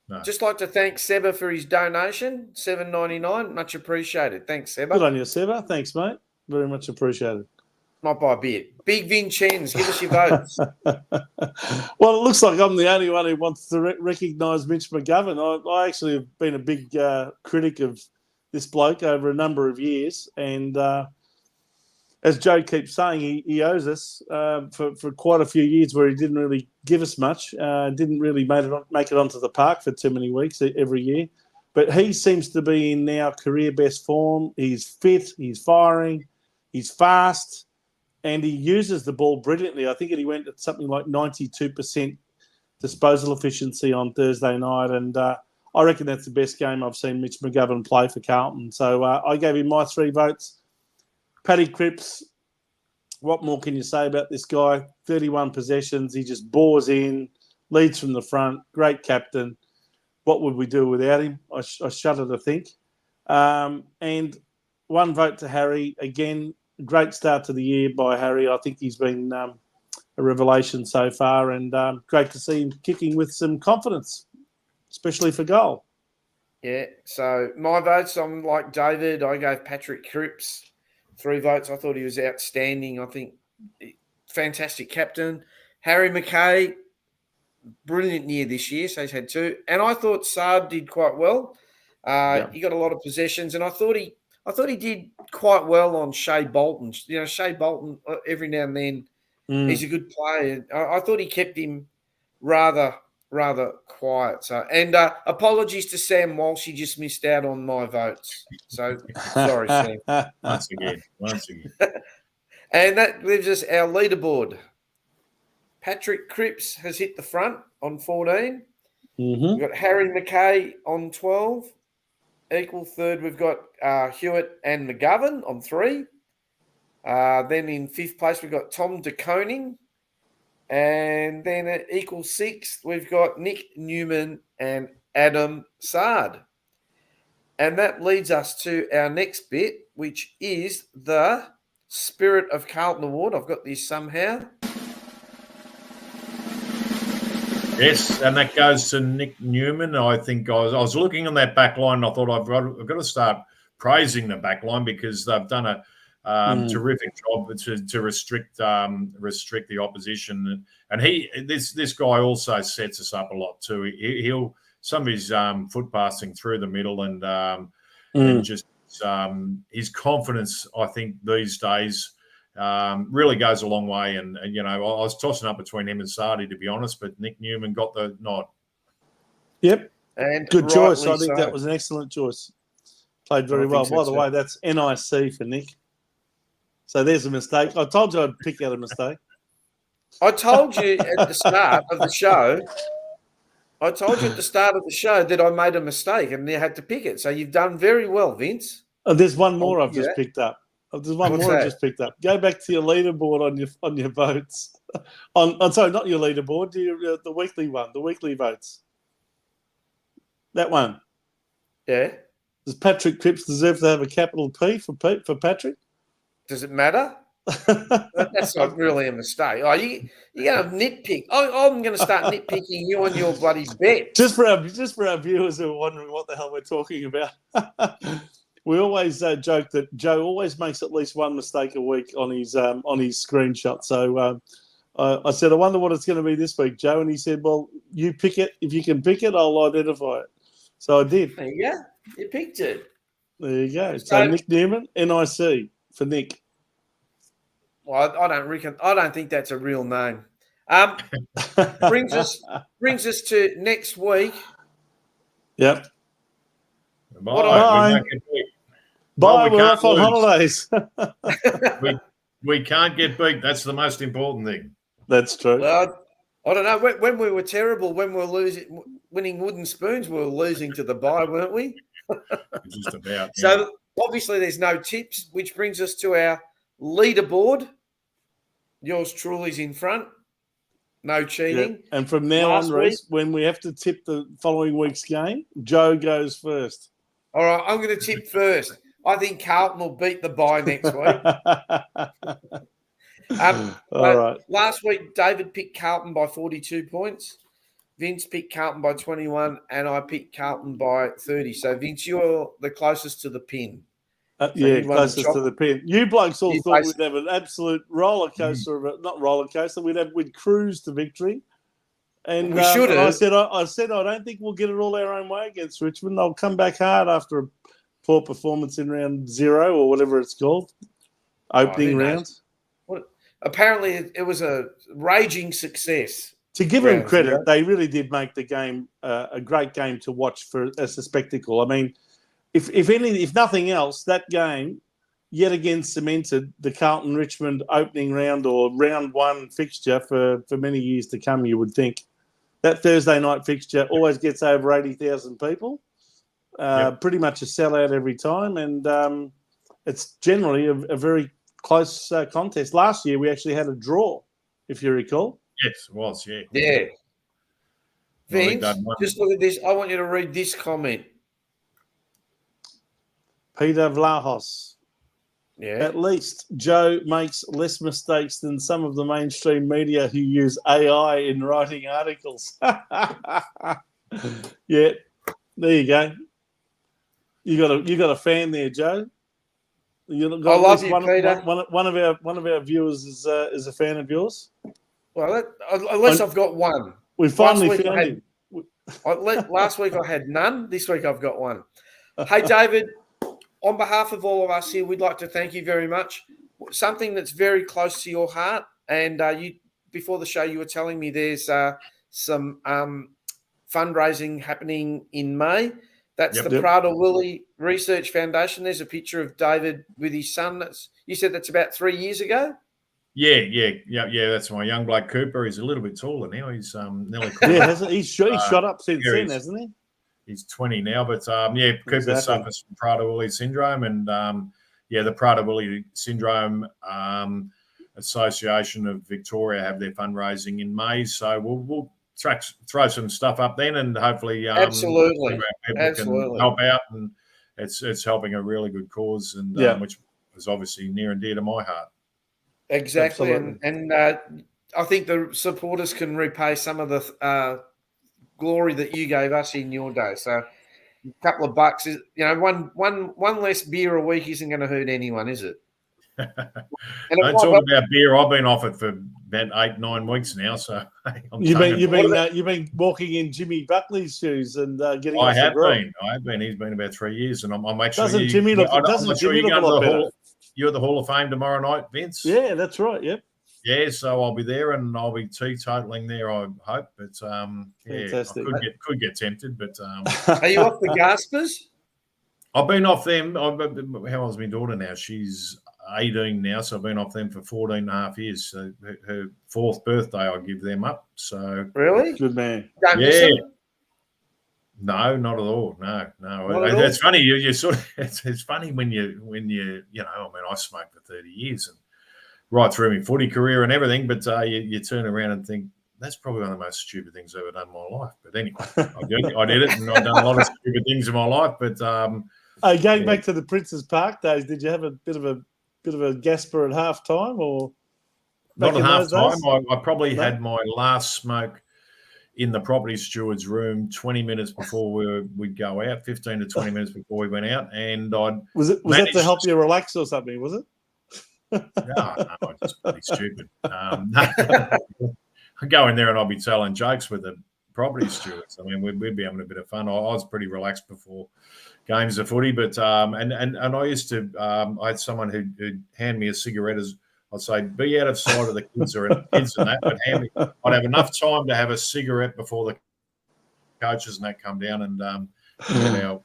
No. Just like to thank Seba for his donation, $7.99. Much appreciated. Thanks, Seba. Good on you, Seba. Thanks, mate. Very much appreciated. Not by a bit. Big Vincenz, give us your votes. Well, it looks like I'm the only one who wants to recognise Mitch McGovern. I actually have been a big critic of this bloke over a number of years. And as Joe keeps saying, he owes us for quite a few years where he didn't really give us much, didn't really make it onto the park for too many weeks every year. But he seems to be in now career best form. He's fit, he's firing, he's fast. And he uses the ball brilliantly. I think he went at something like 92% disposal efficiency on Thursday night. And I reckon that's the best game I've seen Mitch McGovern play for Carlton. So I gave him my 3 votes. Paddy Cripps, what more can you say about this guy? 31 possessions. He just bores in, leads from the front. Great captain. What would we do without him? I shudder to think. And 1 vote to Harry. Again, great start to the year by Harry. I think he's been a revelation so far, and great to see him kicking with some confidence, especially for goal. Yeah, so my votes, I'm like David. I gave Patrick Cripps 3 votes. I thought he was outstanding. I think fantastic captain. Harry McKay, brilliant year this year, so he's had 2. And I thought Saad did quite well. He got a lot of possessions, and I thought he did quite well on Shea Bolton. You know, Shea Bolton, every now and then, he's a good player. I thought he kept him rather quiet. So, and apologies to Sam Walsh, he just missed out on my votes. So, sorry, Sam. Once again. And that leaves us our leaderboard. Patrick Cripps has hit the front on 14. Mm-hmm. We've got Harry McKay on 12. Equal third, we've got Hewitt and McGovern on 3. Then in 5th place, we've got Tom de Koning. And then at equal 6th, we've got Nick Newman and Adam Saad. And that leads us to our next bit, which is the Spirit of Carlton Award. I've got this somehow. Yes, and that goes to Nick Newman. I think I was looking on that back line, and I thought I've got to start praising the back line because they've done a terrific job to restrict the opposition. And this guy also sets us up a lot too. He'll some of his foot passing through the middle and just his confidence, I think these days. Really goes a long way, and you know, I was tossing up between him and Sardi, to be honest, but Nick Newman got the nod. Yep, and good choice. I think so. That was an excellent choice. Played very well. By the way, that's NIC for Nick. So there's a mistake. I told you I'd pick out a mistake. I told you at the start of the show. That I made a mistake and you had to pick it. So you've done very well, Vince. There's one more I've just picked up. There's one What's more that? I just picked up. Go back to your leaderboard on your votes. Sorry, not your leaderboard. The weekly one, the weekly votes. That one. Yeah. Does Patrick Cripps deserve to have a capital P for Patrick? Does it matter? That's not really a mistake. Oh, you're going to nitpick. I'm going to start nitpicking you on your bloody bet. Just for our viewers who are wondering what the hell we're talking about. We always joke that Joe always makes at least one mistake a week on his screenshot. So I said, I wonder what it's going to be this week, Joe. And he said, well, you pick it. If you can pick it, I'll identify it. So I did. There you go. You picked it. There you go. So Nick Newman, NIC for Nick. Well, I don't think that's a real name. Brings us to next week. Yep. Bye. Bye. We're off on holidays. we can't get beat. That's the most important thing. That's true. Well, I don't know. When we were terrible, when we were winning wooden spoons, we were losing to the bye, weren't we? Just about. Yeah. So obviously there's no tips, which brings us to our leaderboard. Yours truly's in front. No cheating. Yeah. And from now on, Rhys, when we have to tip the following week's game, Joe goes first. All right, I'm going to tip first. I think Carlton will beat the bye next week. All right. Last week, David picked Carlton by 42 points. Vince picked Carlton by 21, and I picked Carlton by 30. So, Vince, you're the closest to the pin. closest to the pin. You blokes all thought we'd have an absolute roller coaster not roller coaster. We'd cruise to victory. And we should have. I said I don't think we'll get it all our own way against Richmond. They'll come back hard after a poor performance in round 0 or whatever it's called, opening round. Apparently, it was a raging success. To give them credit, they really did make the game a great game to watch as a spectacle. I mean, if nothing else, that game yet again cemented the Carlton Richmond opening round or round 1 fixture for many years to come. You would think that Thursday night fixture always gets over 80,000 people. Pretty much a sellout every time, and it's generally a very close contest. Last year we actually had a draw, if you recall. Yes, it was. Yeah. Yeah. Vince, just look at this. I want you to read this comment. Peter Vlahos. Yeah. At least Joe makes less mistakes than some of the mainstream media who use AI in writing articles. Yeah, there you go. You got a fan there, Joe. I love you, Peter. One of our viewers is a fan of yours. Well, unless I've got one. We finally found him. Last week I had none. This week I've got one. Hey, David, on behalf of all of us here, we'd like to thank you very much. Something that's very close to your heart, and you before the show you were telling me there's some fundraising happening in May. That's the Prada Willie Research Foundation. There's a picture of David with his son. You said that's about 3 years ago? Yeah. That's my young bloke Cooper. He's a little bit taller now. He's nearly. He's shot up since then, hasn't he? He's 20 now, but Cooper suffers from Prader-Willi syndrome, and the Prader-Willi syndrome Association of Victoria have their fundraising in May, so we'll throw some stuff up then, and hopefully absolutely can help out, and it's helping a really good cause, and which is obviously near and dear to my heart. Exactly, and I think the supporters can repay some of the glory that you gave us in your day. So a couple of bucks is, one less beer a week isn't going to hurt anyone, is it? Don't talk about beer. I've been off it for about 8-9 weeks now. So you've been walking in Jimmy Buckley's shoes and getting. I have been. He's been about 3 years, and I'm actually. Doesn't Jimmy look a lot better? You're at the Hall of Fame tomorrow night, Vince. Yeah, that's right. Yep. Yeah, so I'll be there, and I'll be teetotaling there, I hope. But fantastic. I could get tempted, but are you off the Gaspers? I've been off them. How old's my daughter now? She's 18 now, so I've been off them for 14 and a half years. So her 4th birthday, I give them up. So really, good man. Yeah. No, not at all. No. It's funny. You sort of. It's funny when you. I mean, I smoked for 30 years and right through my footy career and everything. But you turn around and think that's probably one of the most stupid things I've ever done in my life. But anyway, I did it, and I've done a lot of stupid things in my life. But going back to the Princes Park days, did you have a bit of a gasper at half time or? Not at half time. I probably had my last smoke in the property steward's room 20 minutes before we'd go out, 15 to 20 minutes before we went out. And was that to help you relax or something, was it? No, just pretty stupid. I'd go in there and I'd be telling jokes with the property stewards. I mean, we'd be having a bit of fun. I was pretty relaxed before games of footy, but and I used to I had someone who'd hand me a cigarette as I'd say, be out of sight of the kids and that, but I'd have enough time to have a cigarette before the coaches and that come down and our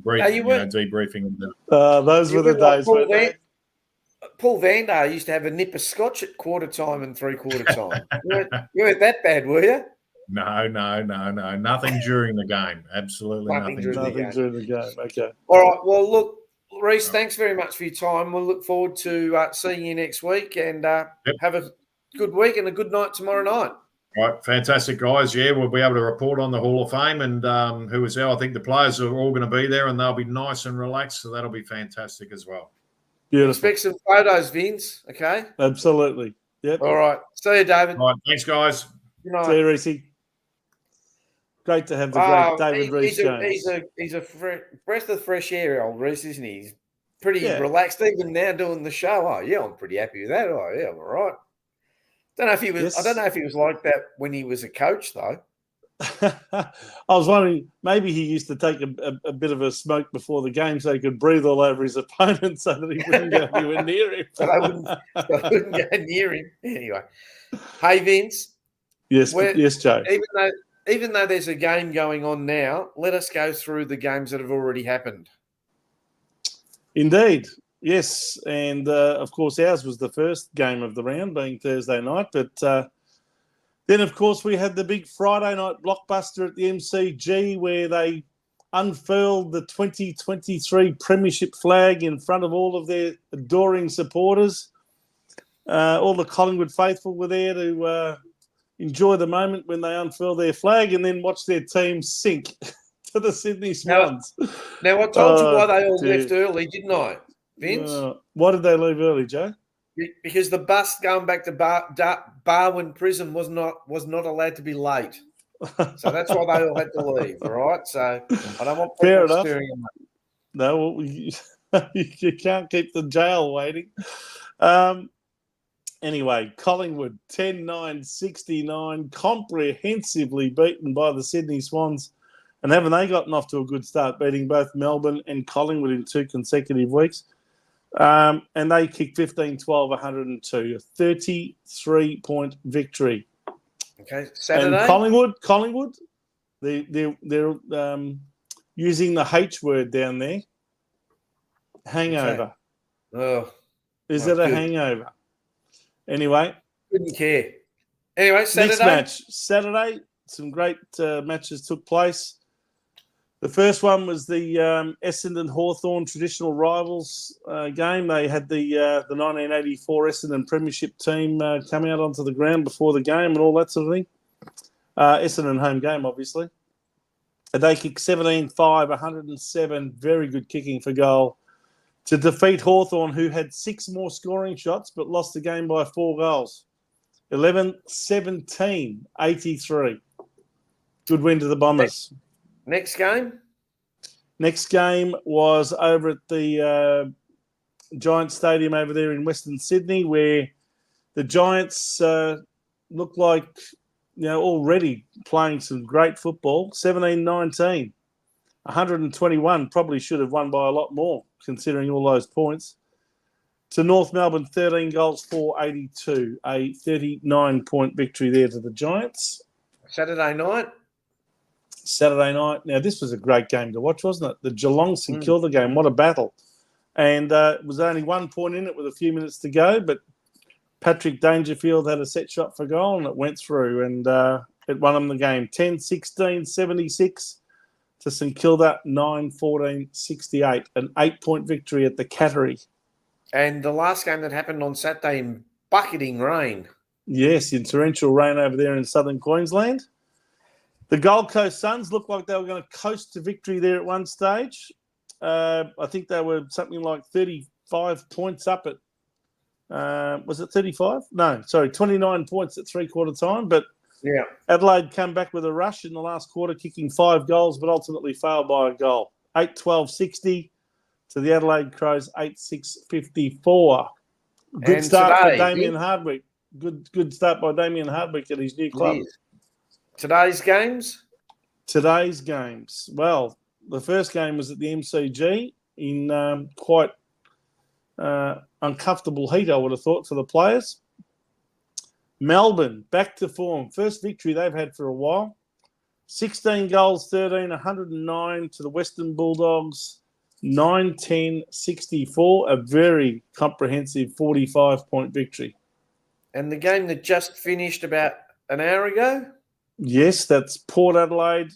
debriefing. Those were the days. Paul Vandar used to have a nip of scotch at quarter time and 3/4 time. You weren't that bad, were you? No. Nothing during the game. Absolutely nothing during the game. Okay. All right. Well, look, Rhys, thanks very much for your time. We'll look forward to seeing you next week, and have a good week and a good night tomorrow night. All right, fantastic, guys. Yeah, we'll be able to report on the Hall of Fame and who is there. I think the players are all going to be there, and they'll be nice and relaxed, so that'll be fantastic as well. Beautiful. Expect some photos, Vince, okay? Absolutely. Yep. All right. See you, David. All right, thanks, guys. Good night. See you, Rhysy. Great to have the great David Rhys-Jones. He's a breath of fresh air, old Rhys, isn't he? He's pretty relaxed even now doing the show. Oh, yeah, I'm pretty happy with that. Oh, yeah, I'm all right. Don't know if he was. Yes. I don't know if he was like that when he was a coach, though. I was wondering, maybe he used to take a bit of a smoke before the game so he could breathe all over his opponent so that he wouldn't go anywhere near him. so I wouldn't go near him. Anyway. Hey, Vince. Yes, Joe. Even though there's a game going on now, let us go through the games that have already happened. Indeed. Yes. And, of course, ours was the first game of the round, being Thursday night. But then, of course, we had the big Friday night blockbuster at the MCG where they unfurled the 2023 Premiership flag in front of all of their adoring supporters. All the Collingwood faithful were there to enjoy the moment when they unfurled their flag and then watch their team sink to the Sydney Swans. Now I told you why they all left early, didn't I, Vince? Why did they leave early, Joe? Because the bus going back to Barwon Prison was not allowed to be late. So that's why they all had to leave, all right? So I don't want people stirring them up. No, well, you can't keep the jail waiting. Anyway, Collingwood 10-9-69, comprehensively beaten by the Sydney Swans. And haven't they gotten off to a good start, beating both Melbourne and Collingwood in 2 consecutive weeks? And they kicked 15-12-102, a 33-point victory. Okay, Saturday. And Collingwood, they're using the H word down there. Hangover. Okay. Oh, is it a hangover? Anyway. Couldn't care. Anyway, Saturday. Next match. Saturday, some great matches took place. The first one was the Essendon Hawthorn traditional rivals game. They had the 1984 Essendon Premiership team come out onto the ground before the game and all that sort of thing. Essendon home game, obviously. And they kicked 17-5, 107. Very good kicking for goal to defeat Hawthorn, who had 6 more scoring shots but lost the game by 4 goals. 11-17, 83. Good win to the Bombers. Next game? Next game was over at the Giants Stadium over there in Western Sydney, where the Giants look like, already playing some great football. 17-19, 121. Probably should have won by a lot more, considering all those points. To North Melbourne, 13 goals for 82. A 39-point victory there to the Giants. Saturday night. Now, this was a great game to watch, wasn't it? The Geelong-St Kilda game, what a battle. And it was only 1 point in it with a few minutes to go, but Patrick Dangerfield had a set shot for goal and it went through and it won them the game. 10-16, 76 to St Kilda, 9-14, 68. An 8-point victory at the Cattery. And the last game that happened on Saturday in bucketing rain. Yes, in torrential rain over there in southern Queensland. The Gold Coast Suns looked like they were going to coast to victory there at one stage. I think they were something like 35 points up at, was it 35? No, sorry, 29 points at three-quarter time. But yeah, Adelaide come back with a rush in the last quarter, kicking 5 goals, but ultimately failed by a goal. 8-12-60 to the Adelaide Crows, 8-6-54. Good start for Damien Hardwick. Good start by Damien Hardwick at his new club. Yes. Today's games? Well, the first game was at the MCG in quite uncomfortable heat, I would have thought, for the players. Melbourne, back to form. First victory they've had for a while. 16 goals, 13, 109 to the Western Bulldogs. 9-10-64, a very comprehensive 45-point victory. And the game that just finished about an hour ago? Yes, that's Port Adelaide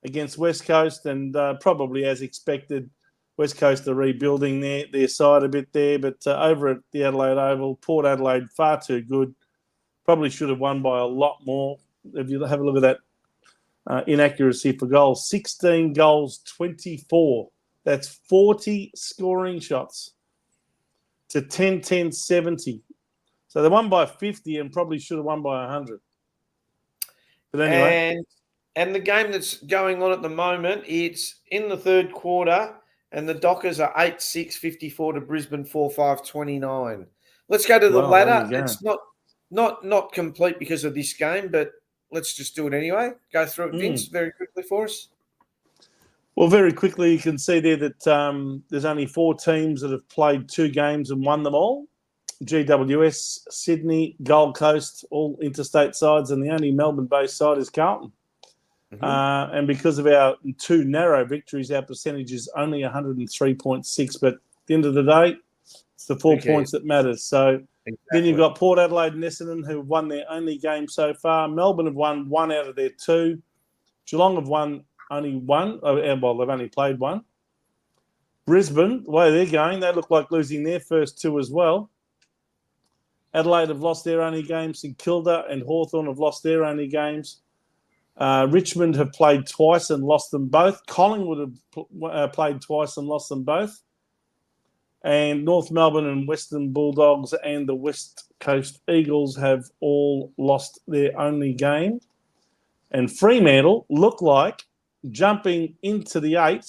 against West Coast, and probably as expected, West Coast are rebuilding their side a bit there, but over at the Adelaide Oval, Port Adelaide far too good. Probably should have won by a lot more. If you have a look at that inaccuracy for goals, 16 goals, 24. That's 40 scoring shots to 10-10-70. So they won by 50 and probably should have won by 100. But anyway. And the game that's going on at the moment, it's in the third quarter, and the Dockers are 8-6, 54 to Brisbane 4-5, 29. Let's go to the Well, ladder. there you go. It's not complete because of this game, but let's just do it anyway. Go through it, Vince, very quickly for us. Well, very quickly, you can see there that there's only 4 teams that have played 2 games and won them all. GWS, Sydney, Gold Coast, all interstate sides, and the only Melbourne-based side is Carlton. And because of our 2 narrow victories, our percentage is only 103.6. But at the end of the day, it's the 4 points that matters. So then you've got Port Adelaide and Essendon, who have won their only game so far. Melbourne have won 1 out of their 2. Geelong have won only 1. Well, they've only played 1. Brisbane, the way they're going, they look like losing their first 2 as well. Adelaide have lost their only games. St Kilda and Hawthorn have lost their only games. Richmond have played twice and lost them both. Collingwood have played twice and lost them both. And North Melbourne and Western Bulldogs and the West Coast Eagles have all lost their only game. And Fremantle look like jumping into the 8.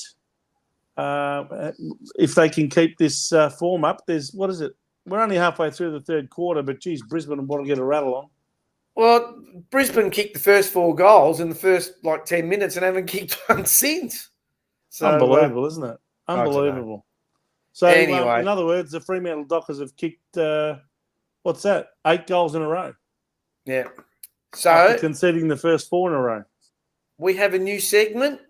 If they can keep this form up, we're only halfway through the third quarter, but geez, Brisbane want to get a rattle on. Well, Brisbane kicked the first 4 goals in the first 10 minutes and haven't kicked one since. So, unbelievable, isn't it? Unbelievable. So anyway, in other words, the Fremantle Dockers have kicked 8 goals in a row. Yeah. So after conceding the first 4 in a row. We have a new segment.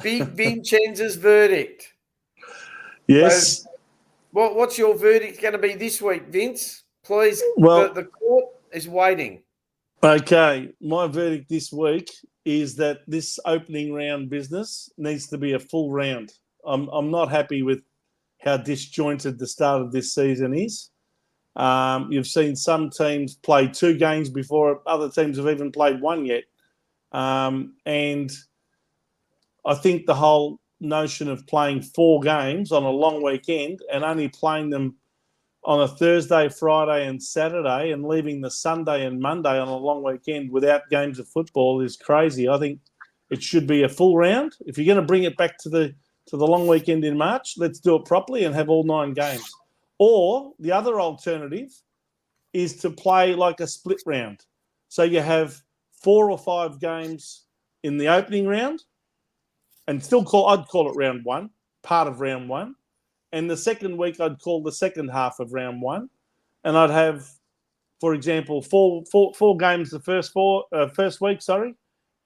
Big Vincenz's verdict. Yes. So, what's your verdict going to be this week, Vince? Please, well, the court is waiting. Okay, my verdict this week is that this opening round business needs to be a full round. I'm not happy with how disjointed the start of this season is. You've seen some teams play 2 games before other teams have even played 1 yet. And I think the whole notion of playing 4 games on a long weekend and only playing them on a Thursday, Friday and Saturday and leaving the Sunday and Monday on a long weekend without games of football is crazy. I think it should be a full round. If you're going to bring it back to the long weekend in March, let's do it properly and have all 9 games. Or the other alternative is to play like a split round. So you have 4 or 5 games in the opening round and I'd call it round 1, part of round 1. And the second week, I'd call the second half of round 1. And I'd have, for example, four games the first week,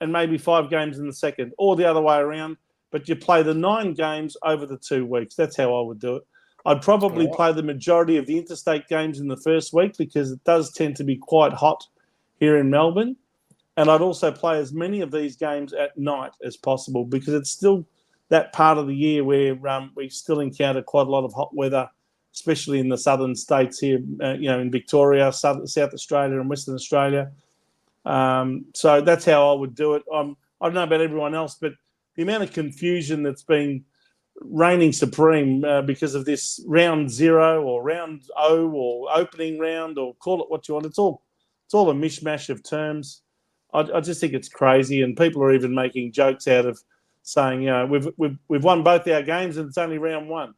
and maybe 5 games in the second, or the other way around. But you play the 9 games over the 2 weeks. That's how I would do it. I'd probably play the majority of the interstate games in the first week because it does tend to be quite hot here in Melbourne. And I'd also play as many of these games at night as possible because it's still that part of the year where we still encounter quite a lot of hot weather, especially in the southern states here, in Victoria, South Australia and Western Australia. So that's how I would do it. I don't know about everyone else, but the amount of confusion that's been reigning supreme because of this round 0 or round O or opening round or call it what you want. It's all a mishmash of terms. I just think it's crazy, and people are even making jokes out of saying, we've won both our games and it's only round 1.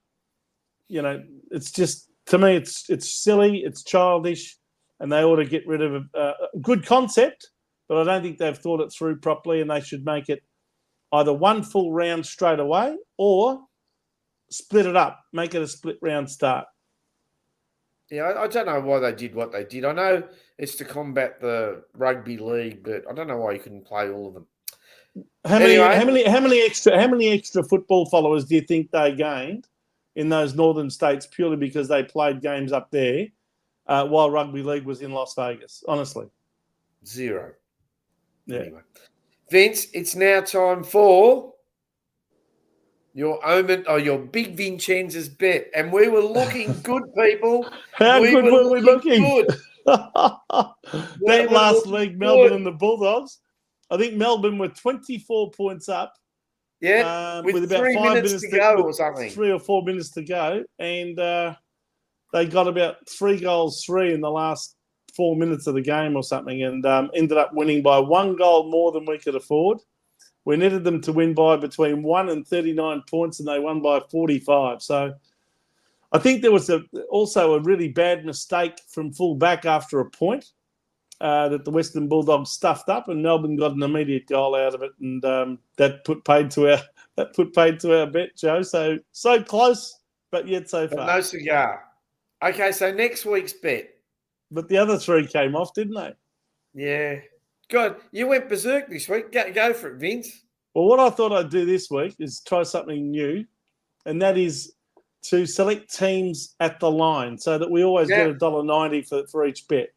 It's just, to me, it's silly, it's childish, and they ought to get rid of a good concept, but I don't think they've thought it through properly, and they should make it either 1 full round straight away or split it up, make it a split round start. Yeah, I don't know why they did what they did. I know it's to combat the rugby league, but I don't know why you couldn't play all of them. How many extra football followers do you think they gained in those northern states purely because they played games up there while rugby league was in Las Vegas? Honestly, 0. Yeah. Anyway, Vince, it's now time for your omen or your big Vincenz's bet, and we were looking good, people. How good were we looking? Good. That last week, Melbourne and the Bulldogs. I think Melbourne were 24 points up. Yeah, with about 3 minutes to go or something. 3 or 4 minutes to go. And they got about 3 goals, 3 in the last 4 minutes of the game or something, and ended up winning by 1 goal more than we could afford. We netted them to win by between 1 and 39 points, and they won by 45. So I think there was also a really bad mistake from full back after a point that the Western Bulldogs stuffed up, and Melbourne got an immediate goal out of it, and that put paid to our bet, Joe. So close, but yet so far. No cigar. Okay, so next week's bet. But the other three came off, didn't they? Yeah. God, you went berserk this week. Go for it, Vince. Well, what I thought I'd do this week is try something new, and that is to select teams at the line so that we always get $1.90 for each bet.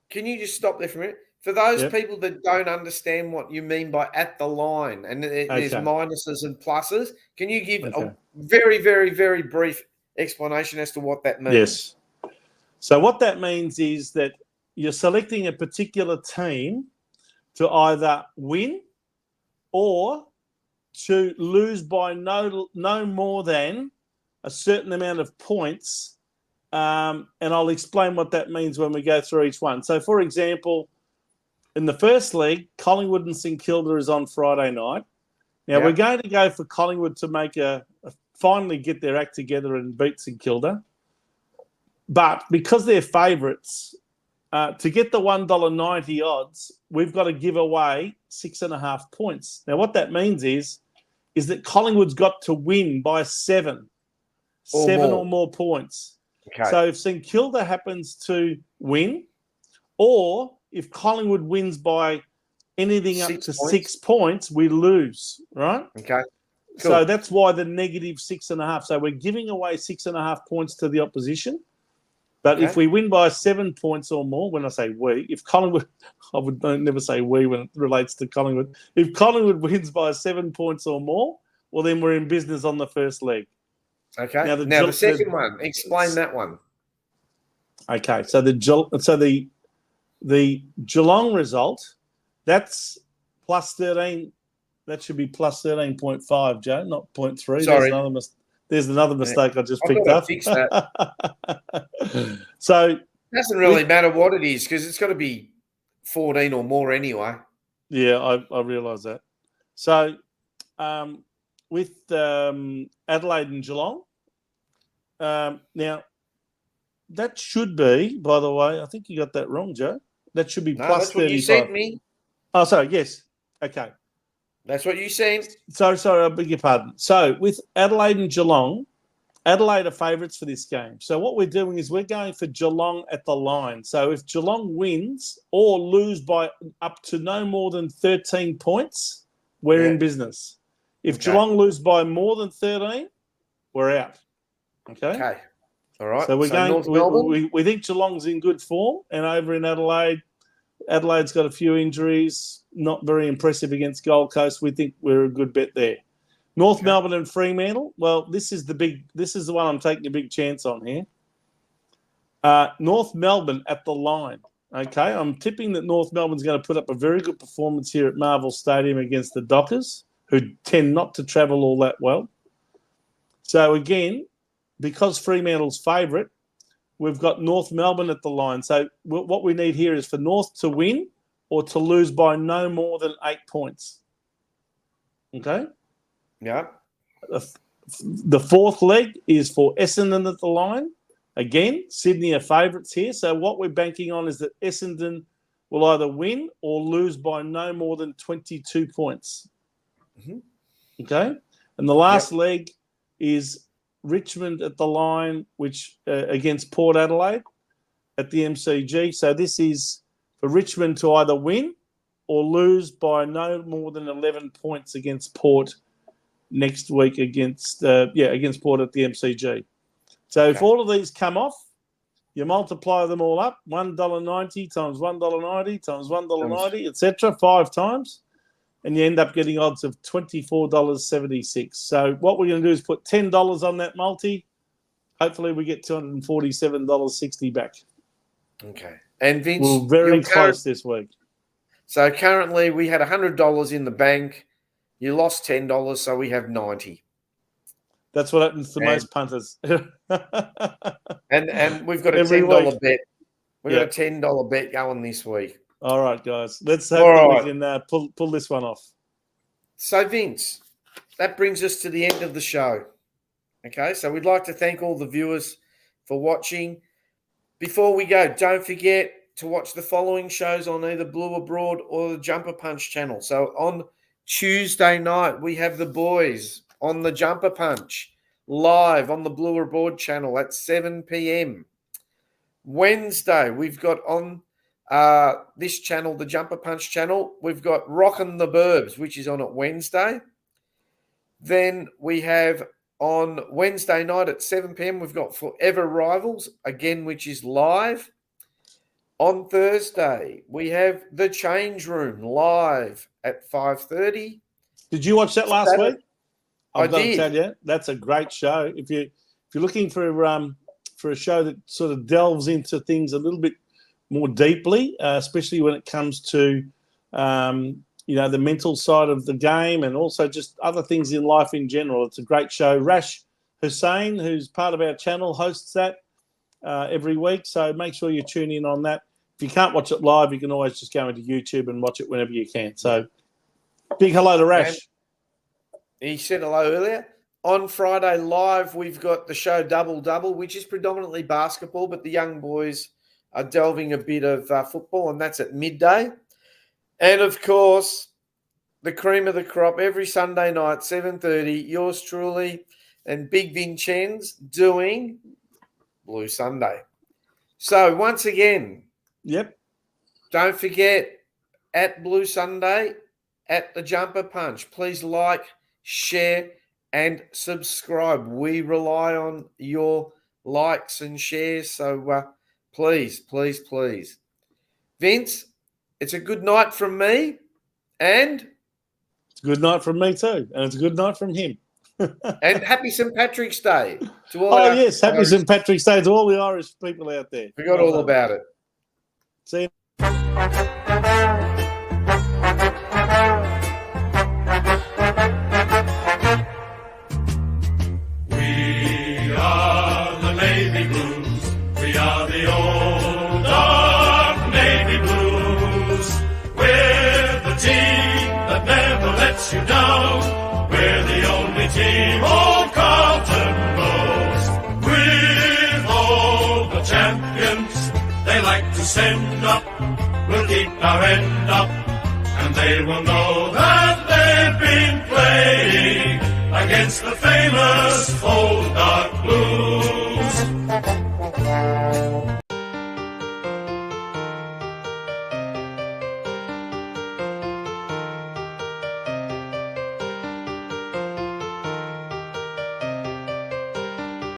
Can you just stop there for a minute? For those people that don't understand what you mean by at the line, and there's minuses and pluses, can you give a very, very, very brief explanation as to what that means? Yes. So what that means is that you're selecting a particular team to either win or to lose by no more than a certain amount of points. And I'll explain what that means when we go through each one. So, for example, in the first league, Collingwood and St Kilda is on Friday night. Now, we're going to go for Collingwood to make finally get their act together and beat St Kilda. But because they're favourites, to get the $1.90 odds, we've got to give away 6.5 points. Now, what that means is that Collingwood's got to win by 7 or more points. Okay. So if St Kilda happens to win, or if Collingwood wins by anything up to 6 points, we lose, right? Okay. Cool. So that's why the negative 6.5. So we're giving away 6.5 points to the opposition. But if we win by 7 points or more, when I say we, if Collingwood, I would never say we when it relates to Collingwood. If Collingwood wins by 7 points or more, well, then we're in business on the first leg. Okay. Now the second one, explain that one. Okay. So the Geelong result, that's plus 13. That should be plus 13.5, Joe, not 0.3. Sorry. There's another mistake I just picked up. Fix that. So it doesn't really matter what it is because it's got to be 14 or more anyway. Yeah, I realise that. So with Adelaide and Geelong, now that should be, by the way, I think you got that wrong, Joe. That should be plus 35. That's what you sent me. Oh, sorry. Yes. Okay. That's what you said. Sorry, I beg your pardon. So with Adelaide and Geelong, Adelaide are favourites for this game. So what we're doing is we're going for Geelong at the line. So if Geelong wins or lose by up to no more than 13 points, we're in business. If Geelong lose by more than 13, we're out. Okay. All right. So we're going. We think Geelong's in good form, and over in Adelaide, Adelaide's got a few injuries. Not very impressive against Gold Coast. We think we're a good bet there. North Melbourne and Fremantle. Well, this is the one I'm taking a big chance on here. North Melbourne at the line. Okay, I'm tipping that North Melbourne's going to put up a very good performance here at Marvel Stadium against the Dockers, who tend not to travel all that well. So again, because Fremantle's favourite, we've got North Melbourne at the line. So what we need here is for North to win or to lose by no more than 8 points. Okay? Yeah. The fourth leg is for Essendon at the line. Again, Sydney are favourites here. So what we're banking on is that Essendon will either win or lose by no more than 22 points. Mm-hmm. Okay? And the last leg is Richmond at the line, which against Port Adelaide at the MCG. So this is for Richmond to either win or lose by no more than 11 points against Port next week against Port at the MCG. So if all of these come off, you multiply them all up, $1.90 times $1.90 times $1.90, etc., 5 times, and you end up getting odds of $24.76. So what we're going to do is put $10 on that multi. Hopefully we get $247.60 back. Okay. And Vince, we're very close this week. So currently we had $100 in the bank. You lost $10, so we have $90. That's what happens to most punters. and we've got a $10 bet. We've got a $10 bet going this week. All right, guys. Let's hope we can pull this one off. So, Vince, that brings us to the end of the show. Okay, so we'd like to thank all the viewers for watching. Before we go, don't forget to watch the following shows on either Blue Abroad or the Jumper Punch channel. So on Tuesday night, we have the boys on the Jumper Punch live on the Blue Abroad channel at 7 p.m. Wednesday, we've got on this channel, the Jumper Punch channel, we've got Rockin' the Burbs, which is on at Wednesday. Then we have on Wednesday night at 7 p.m, we've got Forever Rivals, again, which is live. On Thursday, we have The Change Room live at 5:30. Did you watch that last week? I did. Tell you, that's a great show. If you're looking for a show that sort of delves into things a little bit more deeply, especially when it comes to the mental side of the game and also just other things in life in general, it's a great show. Rash Hussain, who's part of our channel, hosts that every week. So make sure you tune in on that. If you can't watch it live, you can always just go into YouTube and watch it whenever you can. So big hello to Rash. And he said hello earlier. On Friday live, we've got the show Double Double, which is predominantly basketball, but the young boys are delving a bit of football, and that's at midday. And, of course, the cream of the crop every Sunday night, 7:30, yours truly and Big Vincenz doing Blue Sunday. So, once again, don't forget, at Blue Sunday, at the Jumper Punch, please like, share, and subscribe. We rely on your likes and shares, so please, please, please. Vince, it's a good night from me, and it's a good night from me too, and it's a good night from him. And happy St. Patrick's Day to all. Oh yes, happy St. Patrick's Day to all the Irish people out there. Forgot all about it. See you. We are the Navy Blues. We are the old dark Navy Blues. We're the team that never lets you down. We're the only team old Carlton knows. With all the champions they like to send up, we'll keep our end up, and they will know that they've been playing against the famous old dark blues.